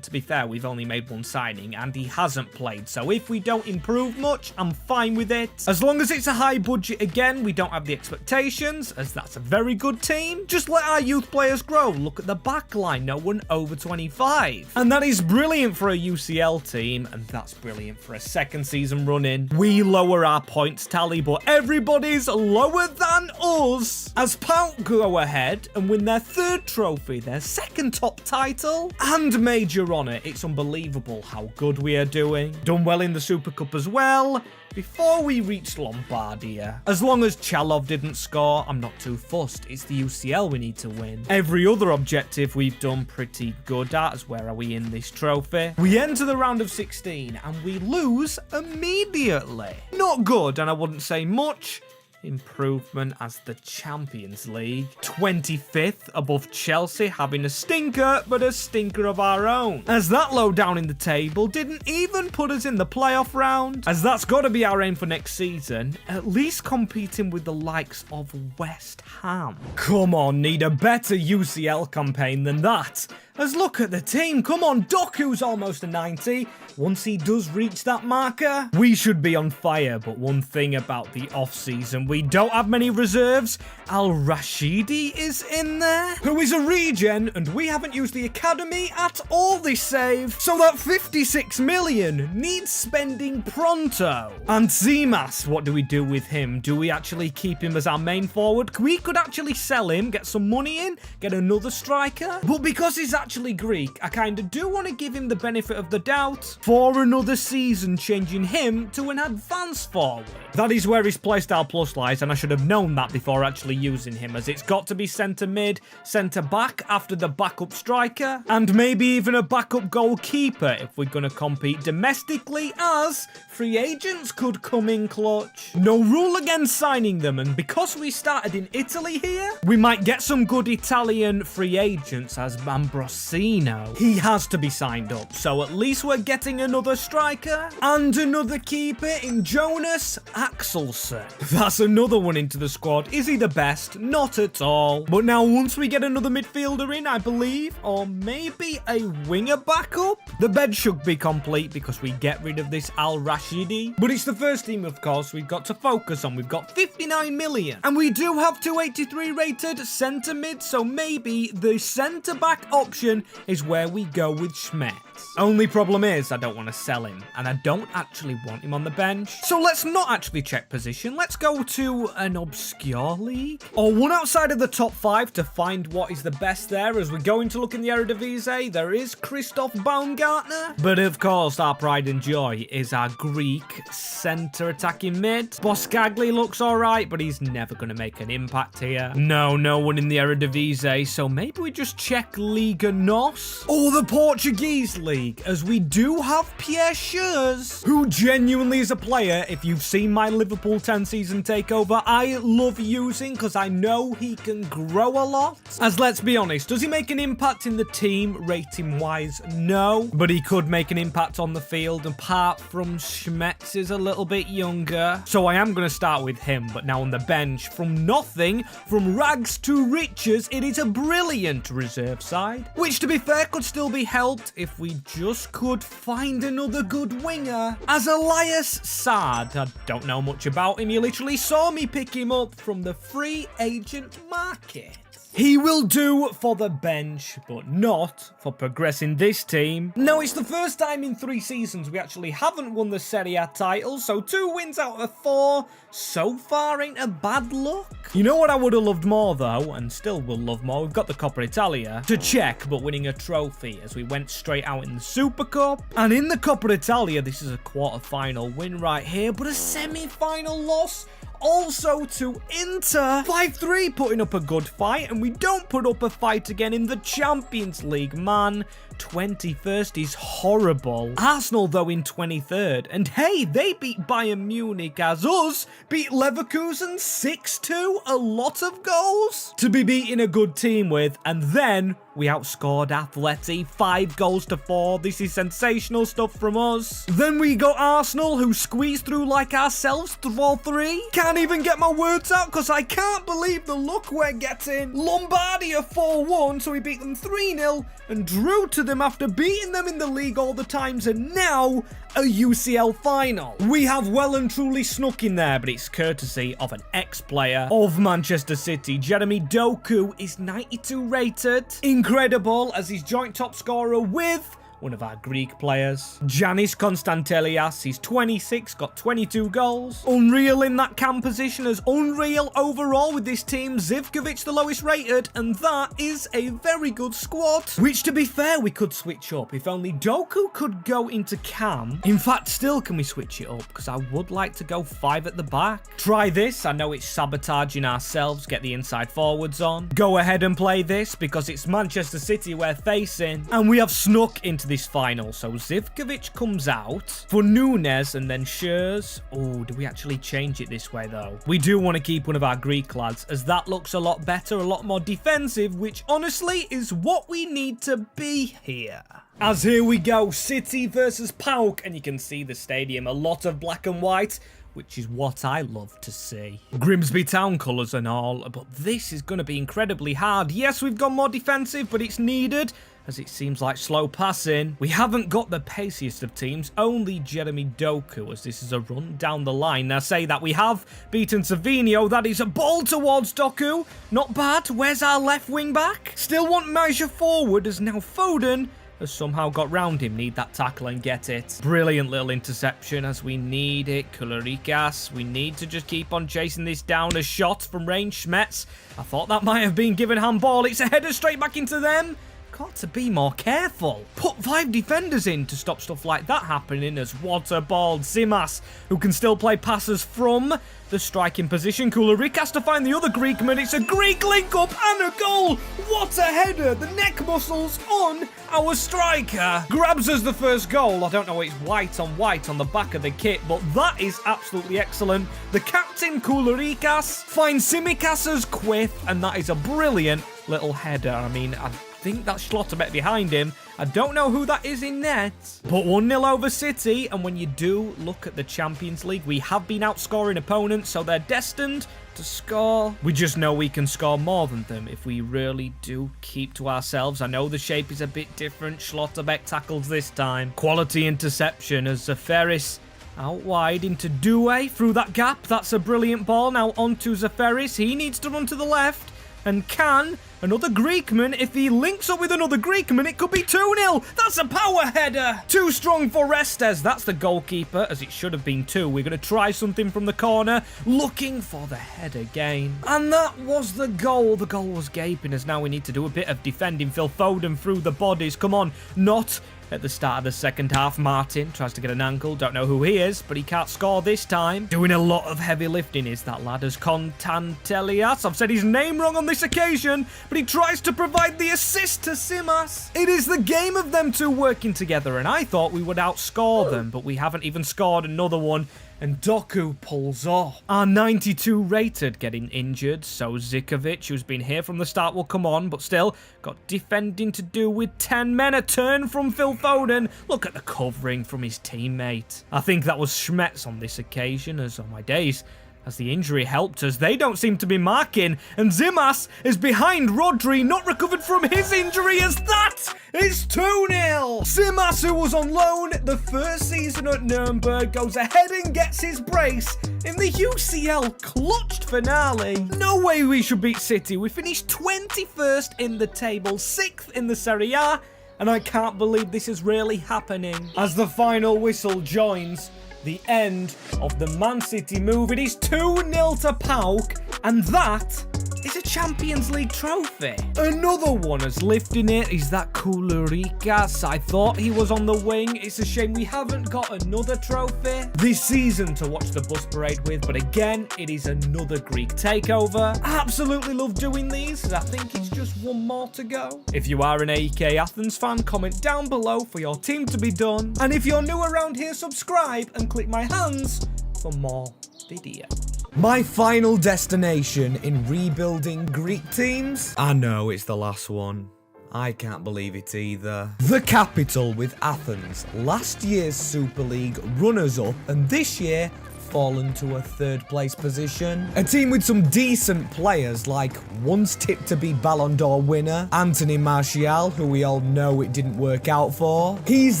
Speaker 1: to be fair, we've only made one signing and he hasn't played. So if we don't improve much, I'm fine with it. As long as it's a high budget again, we don't have the expectations, as that's a very good team. Just let our youth players grow. Look at the back line, no one over 25. And that is brilliant for a UCL team, and that's brilliant for a second season running. We lower our points tally, but everybody's lower than us. As Pout go ahead and win their 3rd trophy, their 2nd top title, and major honour. It's unbelievable how good we are doing. Done well in the Super Cup as well, before we reached Lombardia. As long as Chalov didn't score, I'm not too fussed. It's the UCL we need to win. Every other objective we've done pretty good at, as where are we in this trophy? We enter the round of 16 and we lose immediately. Not good, and I wouldn't say much improvement as the Champions League. 25th above Chelsea, having a stinker, but a stinker of our own. As that low down in the table didn't even put us in the playoff round, as that's got to be our aim for next season, at least competing with the likes of West Ham. Come on, need a better UCL campaign than that. As look at the team, come on, Doku's almost a 90. Once he does reach that marker, we should be on fire. But one thing about the off-season, we don't have many reserves. Al-Rashidi is in there, who is a regen, and we haven't used the academy at all this save. So that 56 million needs spending pronto. And Zimas, what do we do with him? Do we actually keep him as our main forward? We could actually sell him, get some money in, get another striker. But because he's actually Greek, I kind of do want to give him the benefit of the doubt for another season, changing him to an advanced forward. That is where his playstyle plus lies, and I should have known that before actually using him, as it's got to be centre mid, centre back after the backup striker, and maybe even a backup goalkeeper if we're going to compete domestically, as free agents could come in clutch. No rule against signing them, and because we started in Italy here, we might get some good Italian free agents, as Ambrosino. He has to be signed up, so at least we're getting another striker and another keeper in Jonas Axelsen. That's another one into the squad. Is he the best? Not at all. But now once we get another midfielder in, I believe, or maybe a winger backup, the bed should be complete because we get rid of this Al-Rashidi. But it's the first team, of course, we've got to focus on. We've got 59 million, and we do have 283 rated centre mid, so maybe the centre back option is where we go with Schmidt. Only problem is I don't want to sell him, and I don't actually want him on the bench. So let's not actually check position. Let's go to an obscure league, or one outside of the top 5 to find what is the best there. As we're going to look in the Eredivisie, there is Christoph Baumgartner. But of course, our pride and joy is our Greek centre attacking mid. Boskagli looks alright, but he's never going to make an impact here. No one in the Eredivisie, so maybe we just check Liga NOS or the Portuguese league, as we do have Pierre Schurz, who genuinely is a player, if you've seen my Liverpool 10 season takeover, I love using because I know he can grow a lot. As let's be honest, does he make an impact in the team rating wise? No, but he could make an impact on the field, apart from Schmetz is a little bit younger. So I am going to start with him, but now on the bench, from nothing, from rags to riches, it is a brilliant reserve side, which to be fair could still be helped if we just could find another good winger. As Elias Saad, I don't know much about him, you literally saw me pick him up from the free agent market. He will do for the bench, but not for progressing this team. No, it's the first time in 3 seasons we actually haven't won the Serie A title, so 2 wins out of 4 so far ain't a bad look. You know what I would have loved more though, and still will love more? We've got the Coppa Italia to check, but winning a trophy as we went straight out in the Super Cup. And in the Coppa Italia, this is a quarter-final win right here, but a semi-final loss also to Inter. 5-3, putting up a good fight, and we don't put up a fight again in the Champions League. Man, 21st is horrible. Arsenal, though, in 23rd. And hey, they beat Bayern Munich, as us beat Leverkusen 6-2. A lot of goals to be beating a good team with. And then we outscored Atleti 5-4. This is sensational stuff from us. Then we got Arsenal, who squeezed through like ourselves, 4-3. Can't even get my words out because I can't believe the look we're getting. Lombardia 4-1, so we beat them 3-0 and drew to them after beating them in the league all the times, and now a UCL final. We have well and truly snuck in there, but it's courtesy of an ex-player of Manchester City. Jeremy Doku is 92 rated. Incredible, as he's joint top scorer with one of our Greek players. Giannis Konstantelias, he's 26, got 22 goals. Unreal in that cam position, as unreal overall with this team. Zivkovic the lowest rated, and that is a very good squad. Which, to be fair, we could switch up. If only Doku could go into cam. In fact, still can we switch it up? Because I would like to go 5 at the back. Try this. I know it's sabotaging ourselves. Get the inside forwards on. Go ahead and play this, because it's Manchester City we're facing. And we have snuck into this final. So Zivkovic comes out for Nunes and then Schurz. Oh, do we actually change it this way though? We do want to keep one of our Greek lads, as that looks a lot better, a lot more defensive, which honestly is what we need to be here. As here we go, City versus PAOK, and you can see the stadium, a lot of black and white, which is what I love to see. Grimsby Town colours and all, but this is going to be incredibly hard. Yes, we've gone more defensive, but it's needed, as it seems like slow passing. We haven't got the paciest of teams, only Jeremy Doku, as this is a run down the line. Now, say that we have beaten Savinho. That is a ball towards Doku. Not bad. Where's our left wing back? Still want Maja forward, as now Foden has somehow got round him. Need that tackle and get it. Brilliant little interception, as we need it. Kularikas, we need to just keep on chasing this down. A shot from range. Schmetz, I thought that might have been given handball. It's a header straight back into them. Got to be more careful. Put 5 defenders in to stop stuff like that happening, as waterballed Zimas, who can still play passes from the striking position. Kularikas to find the other Greekman. It's a Greek link-up and a goal. What a header. The neck muscles on our striker. Grabs us the first goal. I don't know, it's white on the back of the kit, but that is absolutely excellent. The captain, Kularikas, finds Simicas's quiff, and that is a brilliant little header. I mean, I think that's Schlotterbeck behind him. I don't know who that is in net. But 1-0 over City, and when you do look at the Champions League, we have been outscoring opponents, so they're destined to score. We just know we can score more than them if we really do keep to ourselves. I know the shape is a bit different. Schlotterbeck tackles this time. Quality interception as Zaferis out wide into Doué through that gap. That's a brilliant ball. Now onto Zaferis. He needs to run to the left and can, Another Greekman. If he links up with another Greekman, it could be 2-0. That's a power header. Too strong for Restes. That's the goalkeeper, as it should have been 2. We're going to try something from the corner, looking for the header again. And that was the goal. The goal was gaping, as now we need to do a bit of defending. Phil Foden through the bodies. Come on, not at the start of the second half. Martin tries to get an ankle. Don't know who he is, but he can't score this time. Doing a lot of heavy lifting is that lad, as Contantelias. I've said his name wrong on this occasion, but he tries to provide the assist to Simas. It is the game of them two working together, and I thought we would outscore them, but we haven't even scored another one. And Doku pulls off. Our 92 rated getting injured, so Zikovic, who's been here from the start, will come on, but still got defending to do with 10 men. A turn from Phil Foden. Look at the covering from his teammate. I think that was Schmetz on this occasion, as on my days, as the injury helped us, they don't seem to be marking, and Zimas is behind Rodri, not recovered from his injury, as that is 2-0. Zimas, who was on loan the first season at Nuremberg, goes ahead and gets his brace in the UCL clutched finale. No way we should beat City. We finished 21st in the table, 6th in the Serie A, and I can't believe this is really happening. As the final whistle joins the end of the Man City move, it is 2-0 to PAOK, and that is a Champions League trophy. Another one is lifting it is that Kulurikas. I thought he was on the wing. It's a shame we haven't got another trophy this season to watch the bus parade with, but again, it is another Greek takeover. I absolutely love doing these, as I think it's just one more to go. If you are an AEK Athens fan, comment down below for your team to be done, and if you're new around here, subscribe and click my hands for more videos. My final destination in rebuilding Greek teams? I know it's the last one. I can't believe it either. The capital with Athens, last year's Super League runners-up, and this year fallen to a third place position. A team with some decent players, like once tipped to be Ballon d'Or winner Anthony Martial, who we all know it didn't work out for. He's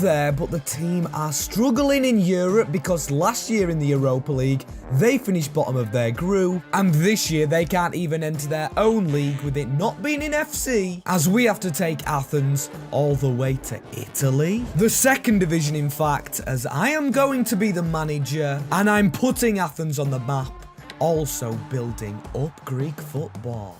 Speaker 1: there, but the team are struggling in Europe because last year in the Europa League, they finished bottom of their group, and this year they can't even enter their own league with it not being in FC, as we have to take Athens all the way to Italy. The second division, in fact, as I am going to be the manager, and I'm putting Athens on the map, also building up Greek football.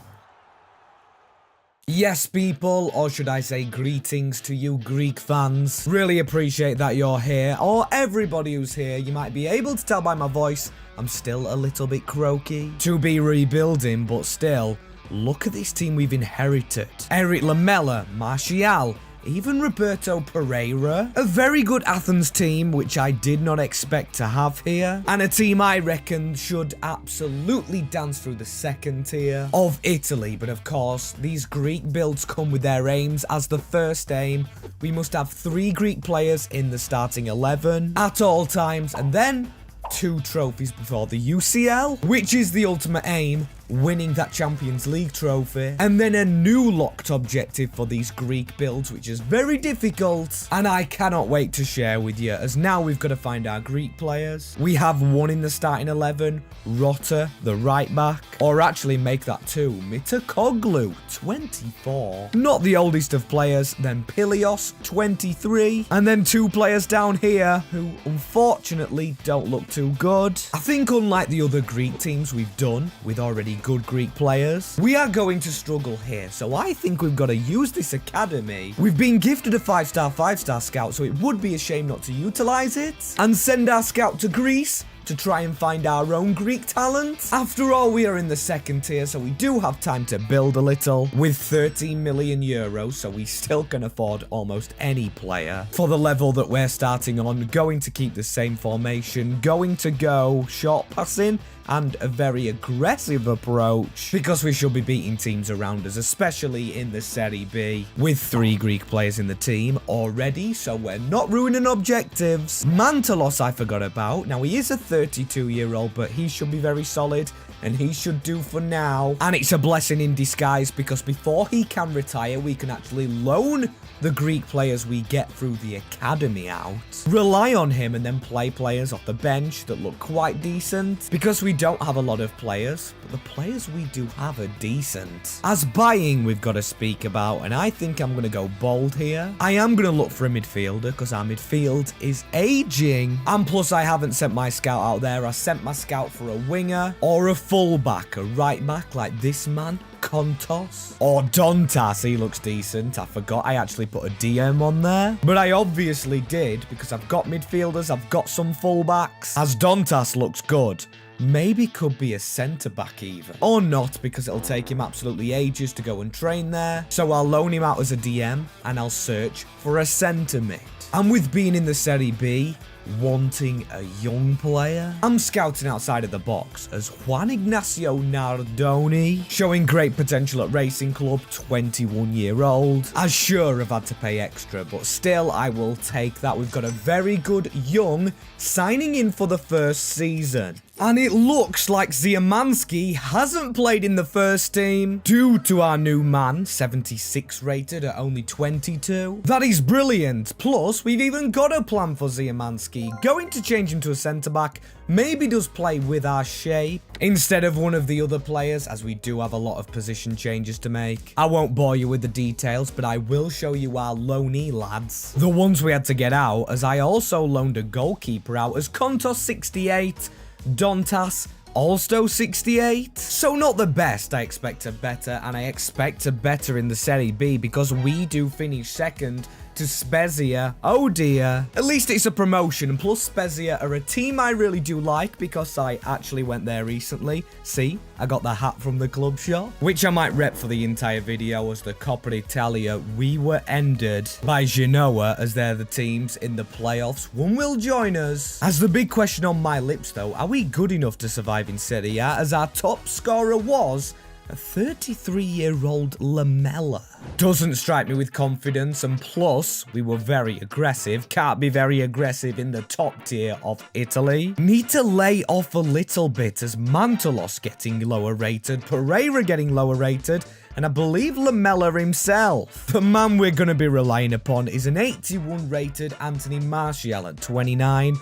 Speaker 1: Yes, people, or should I say greetings to you Greek fans. Really appreciate that you're here, or everybody who's here. You might be able to tell by my voice, I'm still a little bit croaky to be rebuilding, but still, look at this team we've inherited. Eric Lamela, Martial, even Roberto Pereira. A very good Athens team, which I did not expect to have here. And a team I reckon should absolutely dance through the second tier of Italy. But of course, these Greek builds come with their aims. As the first aim, we must have 3 Greek players in the starting 11 at all times. And then 2 trophies before the UCL, which is the ultimate aim, winning that Champions League trophy. And then a new locked objective for these Greek builds, which is very difficult, and I cannot wait to share with you, as now we've got to find our Greek players. We have 1 in the starting 11, Rota, the right back, or actually make that 2, Mitokoglu, 24. Not the oldest of players, then Pilios, 23, and then 2 players down here who unfortunately don't look too good. I think unlike the other Greek teams we've done with already good Greek players, we are going to struggle here, so I think we've got to use this academy. We've been gifted a 5-star scout, so it would be a shame not to utilize it and send our scout to Greece to try and find our own Greek talent. After all, we are in the second tier, so we do have time to build a little. With 13 million euros, so we still can afford almost any player. For the level that we're starting on, going to keep the same formation, going to go short passing, and a very aggressive approach, because we should be beating teams around us, especially in the Serie B, with 3 Greek players in the team already, so we're not ruining objectives. Mantalos I forgot about. Now, he is a 32-year-old, but he should be very solid, and he should do for now. And it's a blessing in disguise, because before he can retire, we can actually loan the Greek players we get through the academy out, rely on him, and then play players off the bench that look quite decent, because we don't have a lot of players, but the players we do have are decent. As buying, we've got to speak about, and I think I'm going to go bold here. I am going to look for a midfielder, because our midfield is aging, and plus I haven't sent my scout out there. I sent my scout for a winger, or a fullback, a right back like this man, Kontos, or Dontas. He looks decent. I forgot I actually put a DM on there, but I obviously did, because I've got midfielders, I've got some fullbacks. As Dontas looks good, maybe could be a centre-back even. Or not, because it'll take him absolutely ages to go and train there. So I'll loan him out as a DM, and I'll search for a centre-mid. And with being in the Serie B, wanting a young player, I'm scouting outside of the box as Juan Ignacio Nardoni, showing great potential at Racing Club, 21-year-old. I sure have had to pay extra, but still I will take that. We've got a very good young signing in for the first season. And it looks like Ziamanski hasn't played in the first team due to our new man, 76 rated at only 22. That is brilliant. Plus, we've even got a plan for Ziamanski. Going to change him to a centre-back, maybe does play with our shape instead of one of the other players, as we do have a lot of position changes to make. I won't bore you with the details, but I will show you our loanee lads, the ones we had to get out, as I also loaned a goalkeeper out as Kontos 68, Dontas also 68. So not the best. I expect a better, and I expect a better in the Serie B, because we do finish second to Spezia. Oh dear. At least it's a promotion, and plus Spezia are a team I really do like, because I actually went there recently. See, I got the hat from the club shop, which I might rep for the entire video, as the Coppa Italia, we were ended by Genoa, as they're the teams in the playoffs. One will join us. As the big question on my lips though, are we good enough to survive in Serie A, as our top scorer was a 33-year-old Lamella? Doesn't strike me with confidence, and plus, we were very aggressive. Can't be very aggressive in the top tier of Italy. Need to lay off a little bit, as Mantolos getting lower rated, Pereira getting lower rated, and I believe Lamella himself. The man we're going to be relying upon is an 81 rated Anthony Martial at 29.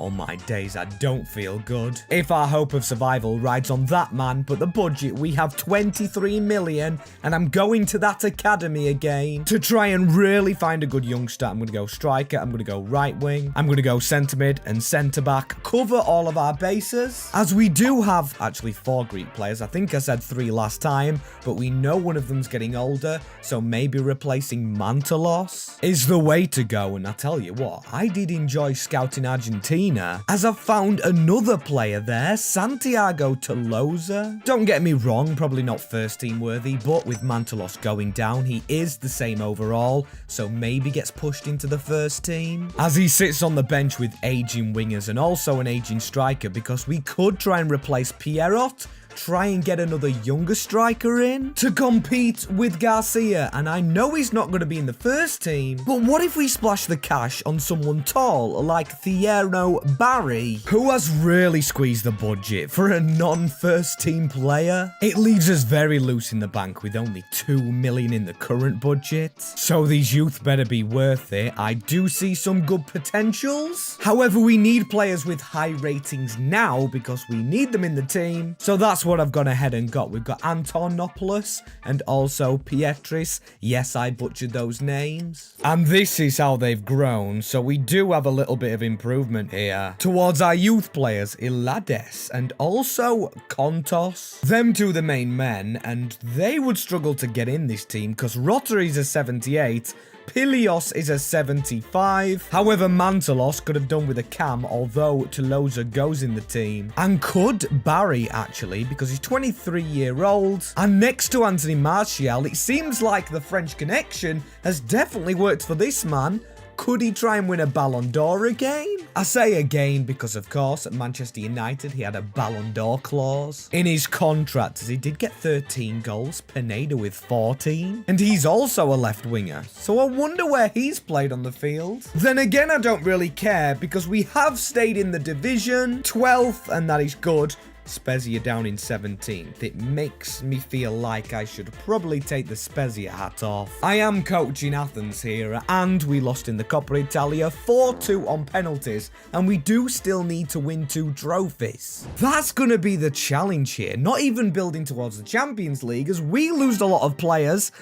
Speaker 1: Oh my days, I don't feel good. If our hope of survival rides on that man, but the budget, we have 23 million, and I'm going to that academy again to try and really find a good youngster. I'm going to go striker, I'm going to go right wing, I'm going to go centre mid and centre back, cover all of our bases, as we do have actually 4 Greek players. I think I said 3 last time, but we know one of them's getting older, so maybe replacing Mantolos is the way to go. And I tell you what, I did enjoy scouting Argentina, as I've found another player there, Santiago Tolosa. Don't get me wrong, probably not first team worthy, but with Mantolos going down, he is the same overall, so maybe gets pushed into the first team, as he sits on the bench with aging wingers and also an aging striker, because we could try and replace Pierrot, try and get another younger striker in to compete with Garcia. And I know he's not going to be in the first team, but what if we splash the cash on someone tall like Thierno Barry, who has really squeezed the budget for a non-first team player? It leaves us very loose in the bank with only 2 million in the current budget, so these youth better be worth it. I do see some good potentials. However, we need players with high ratings now, because we need them in the team. So that's what I've gone ahead and got. We've got Antonopoulos and also Pietris. Yes, I butchered those names. And this is how they've grown. So we do have a little bit of improvement here towards our youth players, Ilades and also Kontos. Them two the main men, and they would struggle to get in this team because Rotter is a 78, Pilios is a 75. However, Mantolos could have done with a cam, although Tolosa goes in the team. And could Barry, actually, because he's 23-year-old. And next to Anthony Martial, it seems like the French connection has definitely worked for this man. could he try and win a Ballon d'Or again? I say again because, of course, at Manchester United, he had a Ballon d'Or clause in his contract, as he did get 13 goals, Pineda with 14, and he's also a left winger, so I wonder where he's played on the field. Then again, I don't really care, because we have stayed in the division, 12th, and that is good. Spezia down in 17th. It makes me feel like I should probably take the Spezia hat off. I am coaching Athens here, and we lost in the Coppa Italia 4-2 on penalties, and we do still need to win 2 trophies. That's going to be the challenge here, not even building towards the Champions League, as we lose a lot of players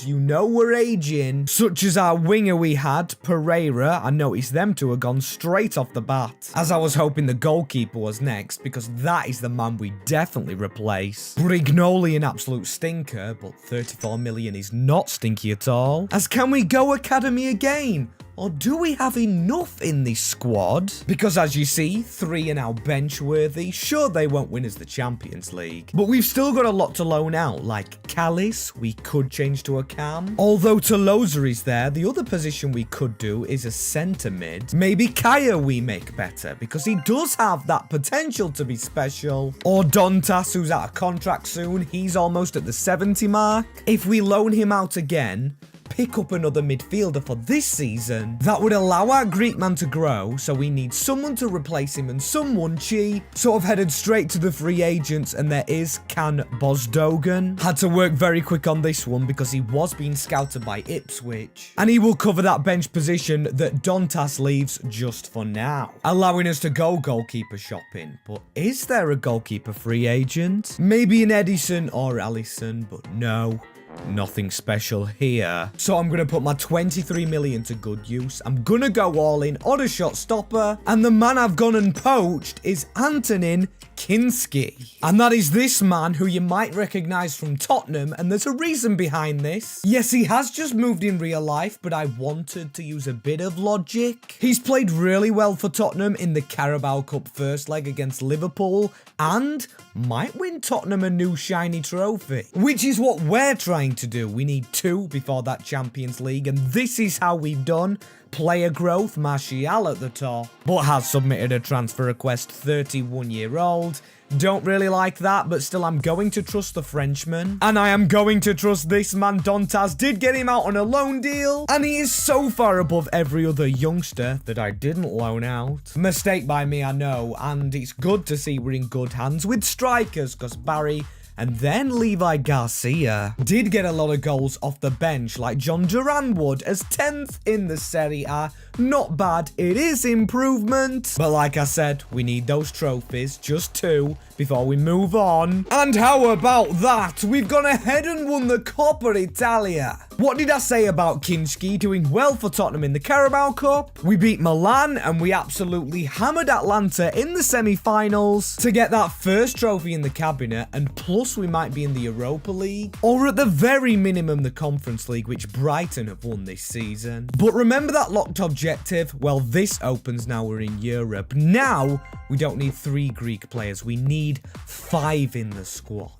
Speaker 1: you know were aging, such as our winger we had, Pereira. I noticed them two have gone straight off the bat, as I was hoping the goalkeeper was next, because that is the man we definitely replace. Brignoli, an absolute stinker, but 34 million is not stinky at all. As can we go academy again? Or do we have enough in this squad? Because as you see, 3 are now bench worthy. Sure, they won't win as the Champions League, but we've still got a lot to loan out, like Callis, we could change to a cam. Although Tolosa is there, the other position we could do is a centre mid. Maybe Kaya we make better, because he does have that potential to be special. Or Dontas, who's out of contract soon, he's almost at the 70 mark. If we loan him out again, pick up another midfielder for this season, that would allow our Greek man to grow, so we need someone to replace him and someone cheap. Sort of headed straight to the free agents, and there is Can Bozdogan. Had to work very quick on this one because he was being scouted by Ipswich, and he will cover that bench position that Dontas leaves just for now, allowing us to go goalkeeper shopping. But is there a goalkeeper free agent? Maybe an Edison or Allison, but no. Nothing special here. So I'm going to put my 23 million to good use. I'm going to go all in on a shot stopper. And the man I've gone and poached is Antonin Kinski. And that is this man who you might recognize from Tottenham. And there's a reason behind this. Yes, he has just moved in real life, but I wanted to use a bit of logic. He's played really well for Tottenham in the Carabao Cup first leg against Liverpool, and might win Tottenham a new shiny trophy, which is what we're trying to do. We need 2 before that Champions League, and this is how we've done. Player growth, Martial at the top, but has submitted a transfer request, 31-year-old. Don't really like that, but still I'm going to trust the Frenchman. And I am going to trust this man. Dontas did get him out on a loan deal, and he is so far above every other youngster that I didn't loan out. Mistake by me, I know, and it's good to see we're in good hands with strikers, because Barry and then Levi Garcia did get a lot of goals off the bench, like John Duran would, as 10th in the Serie A. Not bad, it is improvement. But like I said, we need those trophies, just 2, before we move on. And how about that? We've gone ahead and won the Coppa Italia. What did I say about Kinski doing well for Tottenham in the Carabao Cup? We beat Milan, and we absolutely hammered Atlanta in the semi-finals to get that first trophy in the cabinet, and plus we might be in the Europa League, or at the very minimum the Conference League, which Brighton have won this season. But remember that locked objective? Well, this opens now we're in Europe. Now we don't need 3 Greek players, we need 5 in the squad.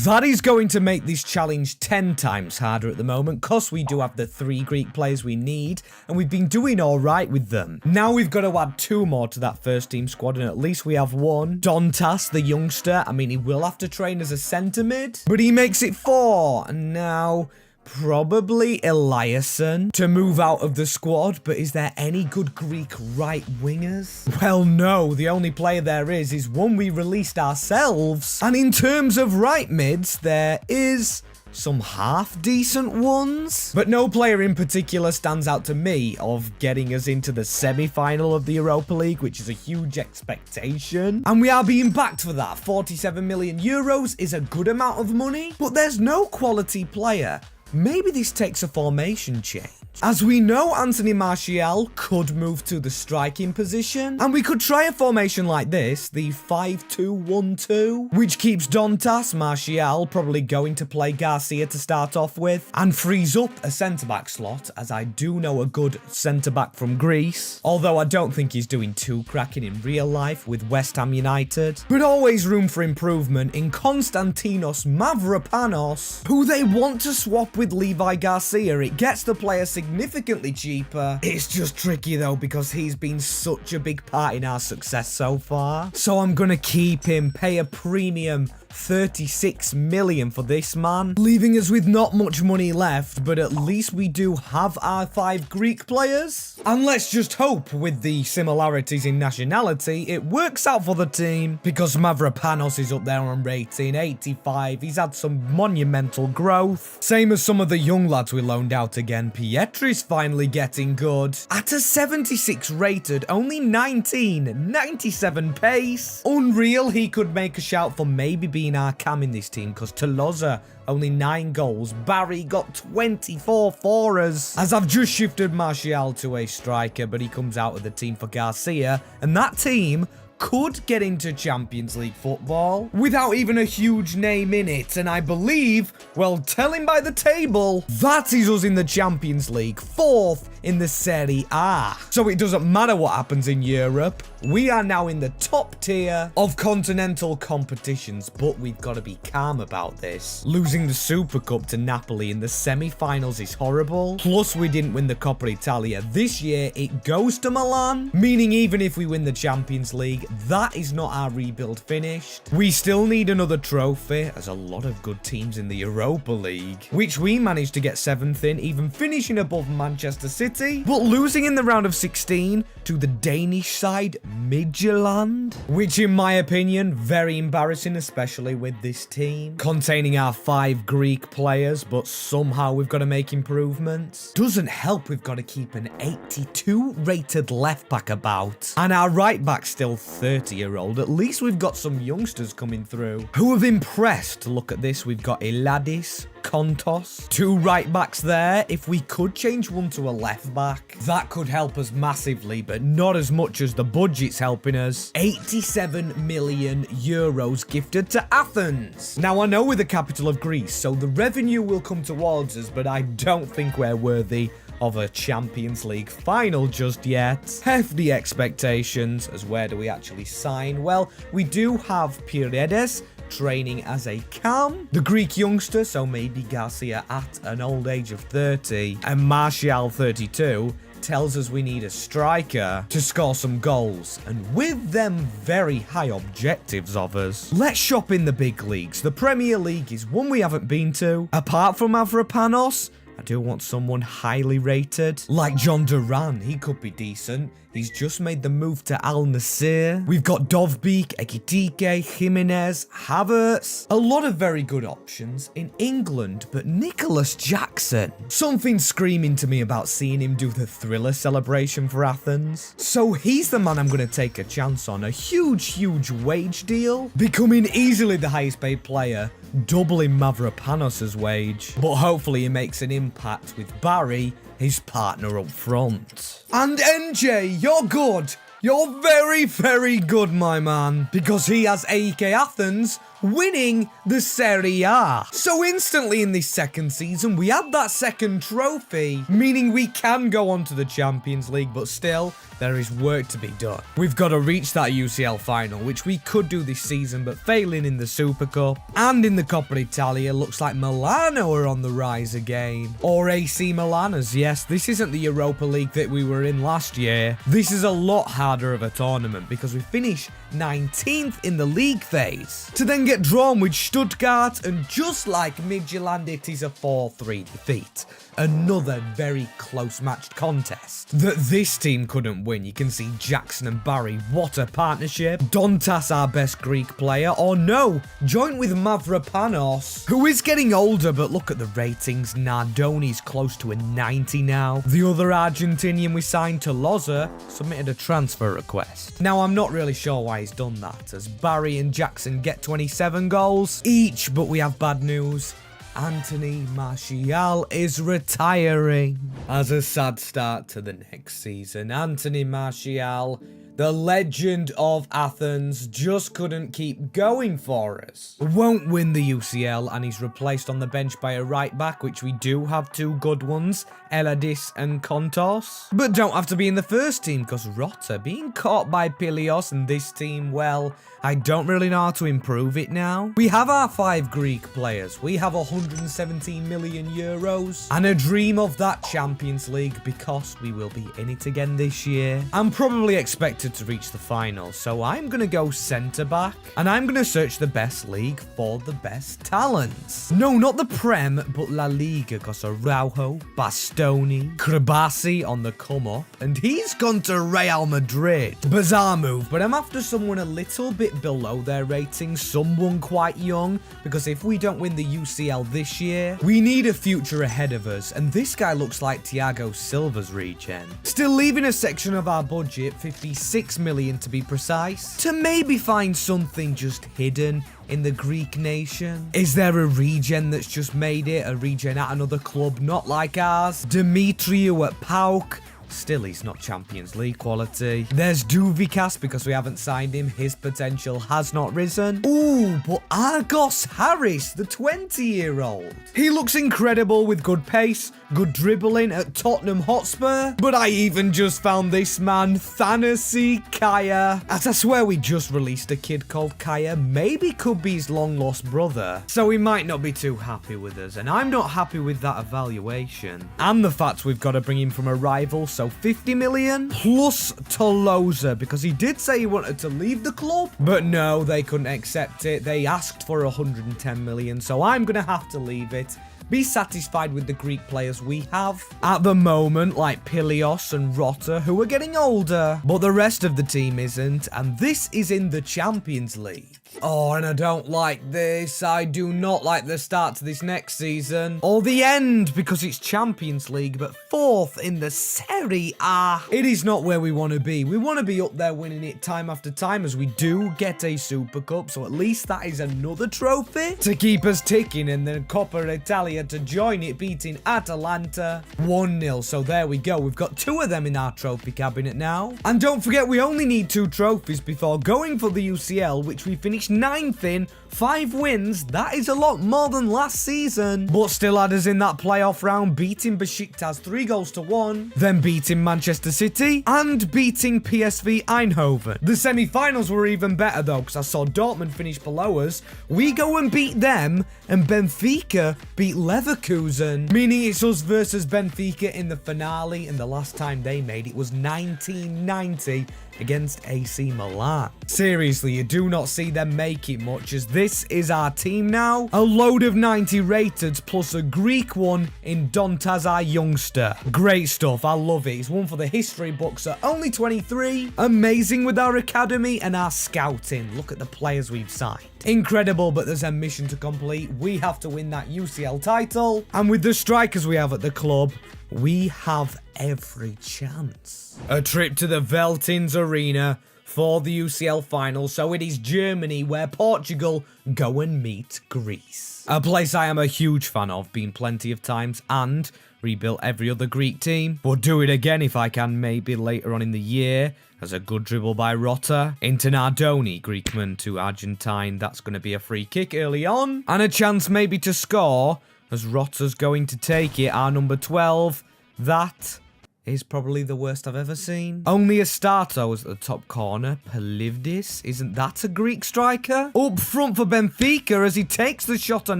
Speaker 1: That is going to make this challenge 10 times harder at the moment, because we do have the 3 Greek players we need, and we've been doing alright with them. Now we've got to add 2 more to that first team squad, and at least we have 1. Dontas, the youngster, I mean, he will have to train as a centre mid, but he makes it 4, and now probably Eliasson to move out of the squad. But is there any good Greek right wingers? Well, no, the only player there is one we released ourselves. And in terms of right mids, there is some half-decent ones, but no player in particular stands out to me of getting us into the semi-final of the Europa League, which is a huge expectation. And we are being backed for that. 47 million euros is a good amount of money, but there's no quality player. Maybe this takes a formation change. As we know, Anthony Martial could move to the striking position, and we could try a formation like this, the 5-2-1-2, which keeps Dontas, Martial probably going to play Garcia to start off with, and frees up a centre-back slot, as I do know a good centre-back from Greece, although I don't think he's doing too cracking in real life with West Ham United. But always room for improvement in Konstantinos Mavropanos, who they want to swap with Levi Garcia. It gets the player significant significantly cheaper. It's just tricky though because he's been such a big part in our success so far. So I'm gonna keep him, pay a premium 36 million for this man, leaving us with not much money left, but at least we do have our 5 Greek players. And let's just hope with the similarities in nationality, it works out for the team, because Mavropanos is up there on rating, 85, he's had some monumental growth. Same as some of the young lads we loaned out again. Pietri's finally getting good. At a 76 rated, only 19, 97 pace. Unreal, he could make a shout for maybe being our cam in this team, because Tolosa only 9 goals. Barry got 24 for us. As I've just shifted Martial to a striker, but he comes out of the team for Garcia, and that team could get into Champions League football without even a huge name in it. And I believe, well, telling by the table, that is us in the Champions League, 4th in the Serie A. So it doesn't matter what happens in Europe. We are now in the top tier of continental competitions, but we've got to be calm about this. Losing the Super Cup to Napoli in the semi-finals is horrible. Plus, we didn't win the Coppa Italia. This year, it goes to Milan, meaning even if we win the Champions League, that is not our rebuild finished. We still need another trophy, as a lot of good teams in the Europa League, which we managed to get 7th in, even finishing above Manchester City, but losing in the round of 16 to the Danish side, Midtjylland, which in my opinion, very embarrassing, especially with this team, containing our 5 Greek players, but somehow we've got to make improvements. Doesn't help we've got to keep an 82 rated left back about, and our right back still 30-year-old. At least we've got some youngsters coming through who have impressed. Look at this, we've got Eladis, Kontos, 2 right backs there. If we could change one to a left back, that could help us massively, but not as much as the budget's helping us. 87 million euros gifted to Athens. Now, I know we're the capital of Greece, so the revenue will come towards us, but I don't think we're worthy of a Champions League final just yet. Hefty expectations, as where do we actually sign? Well, we do have Paredes training as a cam, the Greek youngster, so maybe Garcia at an old age of 30, and Martial 32 tells us we need a striker to score some goals, and with them very high objectives of us, let's shop in the big leagues. The Premier League is one we haven't been to. Apart from Mavropanos, I do want someone highly rated, like John Duran. He could be decent. He's just made the move to Al Nassr. We've got Dovbyk, Ekitike, Jimenez, Havertz. A lot of very good options in England, but Nicholas Jackson. Something's screaming to me about seeing him do the Thriller celebration for Athens. So he's the man I'm going to take a chance on. A huge wage deal. Becoming easily the highest paid player, doubling Mavropanos' wage. But hopefully he makes an impact with Barry, his partner up front. And NJ, you're good. You're very good, my man. Because he has AEK Athens winning the Serie A. So instantly in this second season, we had that second trophy, meaning we can go on to the Champions League, but still, there is work to be done. We've got to reach that UCL final, which we could do this season, but failing in the Super Cup and in the Coppa Italia, looks like Milano are on the rise again. Or AC Milan, as yes, this isn't the Europa League that we were in last year. This is a lot harder of a tournament because we finish 19th in the league phase, to then get drawn with Stuttgart, and just like Midtjylland, it is a 4-3 defeat. Another very close matched contest that this team couldn't win. You can see Jackson and Barry, what a partnership. Dontas, our best Greek player, or no, joint with Mavropanos, who is getting older, but look at the ratings. Nardoni's close to a 90 now. The other Argentinian we signed, Tolosa, submitted a transfer request. Now, I'm not really sure why he's done that, as Barry and Jackson get 27 goals each, but we have bad news. Anthony Martial is retiring. As a sad start to the next season, Anthony Martial, The legend of Athens just couldn't keep going for us. Won't win the UCL, and he's replaced on the bench by a right back, which we do have two good ones, Eladis and Kontos. But don't have to be in the first team, because Rota being caught by Pilios and this team, well, I don't really know how to improve it now. We have our 5 Greek players. We have 117 million euros and a dream of that Champions League, because we will be in it again this year. I'm probably expected to reach the final, so I'm going to go centre back and I'm going to search the best league for the best talents. No, not the Prem, but La Liga, because Araujo, Bastoni, Krabasi on the come up, and he's gone to Real Madrid. Bizarre move, but I'm after someone a little bit below their rating, someone quite young, because if we don't win the UCL this year, we need a future ahead of us, and this guy looks like Thiago Silva's regen. Still leaving a section of our budget, 56 million to be precise, to maybe find something just hidden in the Greek nation. Is there a regen that's just made it? A regen at another club, not like ours? Dimitriou at PAOK. Still, he's not Champions League quality. There's Duvikas, because we haven't signed him. His potential has not risen. Ooh, but Argos Harris, the 20-year-old. He looks incredible with good pace, good dribbling at Tottenham Hotspur. But I even just found this man, Thanasi Kaya. As I swear we just released a kid called Kaya. Maybe could be his long-lost brother. So he might not be too happy with us. And I'm not happy with that evaluation. And the fact we've got to bring him from a rival, so 50 million plus Tolosa, because he did say he wanted to leave the club, but no, they couldn't accept it. They asked for 110 million, so I'm gonna have to leave it. Be satisfied with the Greek players we have at the moment, like Pilios and Rota, who are getting older, but the rest of the team isn't, and this is in the Champions League. Oh, and I don't like this. I do not like the start to this next season. Or the end, because it's Champions League, but 4th in the Serie A. It is not where we want to be. We want to be up there winning it time after time, as we do get a Super Cup, so at least that is another trophy to keep us ticking, and then Coppa Italia to join it, beating Atalanta 1-0. So there we go. We've got 2 of them in our trophy cabinet now. And don't forget, we only need 2 trophies before going for the UCL, which we finished 9th in, 5 wins. That is a lot more than last season, but still had us in that playoff round, beating Besiktas 3-1, then beating Manchester City and beating PSV Eindhoven. The semi-finals were even better though, because I saw Dortmund finish below us. We go and beat them, and Benfica beat Leverkusen, meaning it's us versus Benfica in the finale, and the last time they made it was 1990 against AC Milan. Seriously, you do not see them make it much, as this is our team now. A load of 90 rated plus a Greek one in Dontas, our youngster. Great stuff, I love it. He's one for the history books at only 23. Amazing with our academy and our scouting. Look at the players we've signed. Incredible, but there's a mission to complete. We have to win that UCL title, and with the strikers we have at the club, we have every chance. A trip to the Veltins Arena for the UCL final, so it is Germany, where Portugal go and meet Greece. A place I am a huge fan of, been plenty of times, and rebuilt every other Greek team, but do it again if I can, maybe later on in the year. As a good dribble by Rota into Nardoni, Greekman to Argentine. That's going to be a free kick early on, and a chance maybe to score, as Rota's going to take it, our number 12. That is probably the worst I've ever seen. Only Astato was at the top corner. Pelivdis, isn't that a Greek striker? Up front for Benfica as he takes the shot on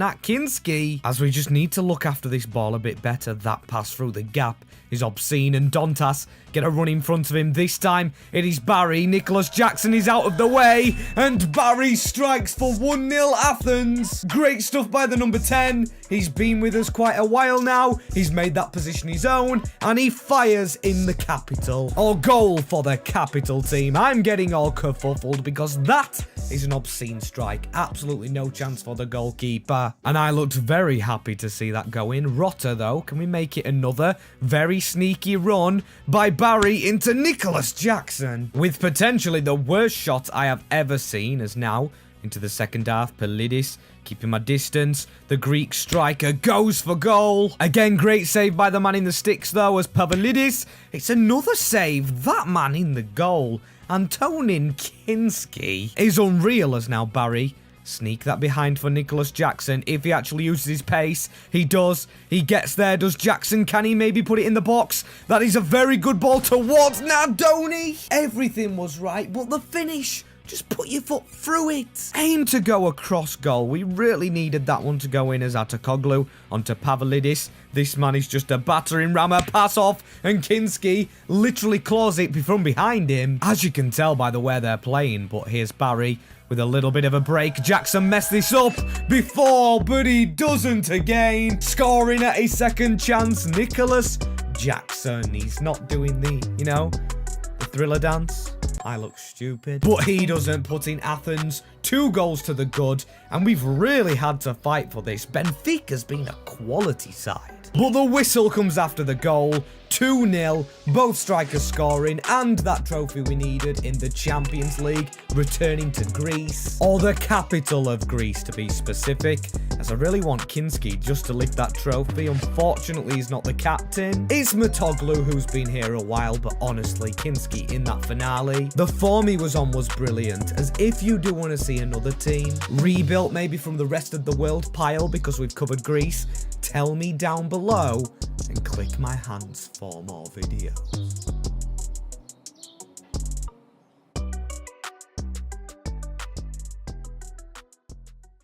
Speaker 1: Atkinski. As we just need to look after this ball a bit better. That pass through the gap is obscene, and Dontas get a run in front of him. This time it is Barry. Nicholas Jackson is out of the way, and Barry strikes for 1-0 Athens. Great stuff by the number 10. He's been with us quite a while now. He's made that position his own, and he fires in the capital. Or goal for the capital team. I'm getting all kerfuffled because that is an obscene strike. Absolutely no chance for the goalkeeper, and I looked very happy to see that go in. Rota though, can we make it another very sneaky run by Barry into Nicholas Jackson, with potentially the worst shot I have ever seen, as now into the second half, Pelidis keeping my distance. The Greek striker goes for goal. Again, great save by the man in the sticks though, as Pavlidis. It's another save. That man in the goal Antonin Kinski is unreal as now Barry. Sneak that behind for Nicholas Jackson if he actually uses his pace. He does. He gets there. Does Jackson? Can he maybe put it in the box? That is a very good ball towards Nadoni. Everything was right, but the finish. Just put your foot through it. Aim to go across goal. We really needed that one to go in as Atakoglu onto Pavlidis. This man is just a battering rammer. Pass off, and Kinski literally claws it from behind him. As you can tell by the way they're playing, but here's Barry with a little bit of a break. Jackson messed this up before, but he doesn't again. Scoring at his second chance, Nicholas Jackson. He's not doing the, the thriller dance. I look stupid. But he doesn't, putting Athens 2 goals to the good, and we've really had to fight for this. Benfica's been a quality side. But the whistle comes after the goal. 2-0, both strikers scoring, and that trophy we needed in the Champions League, returning to Greece, or the capital of Greece to be specific, as I really want Kinski just to lift that trophy. Unfortunately, he's not the captain. It's Matoglu who's been here a while, but honestly, Kinski in that finale. The form he was on was brilliant, as if you do want to see another team rebuilt maybe from the rest of the world pile because we've covered Greece, tell me down below and click my hands for more videos.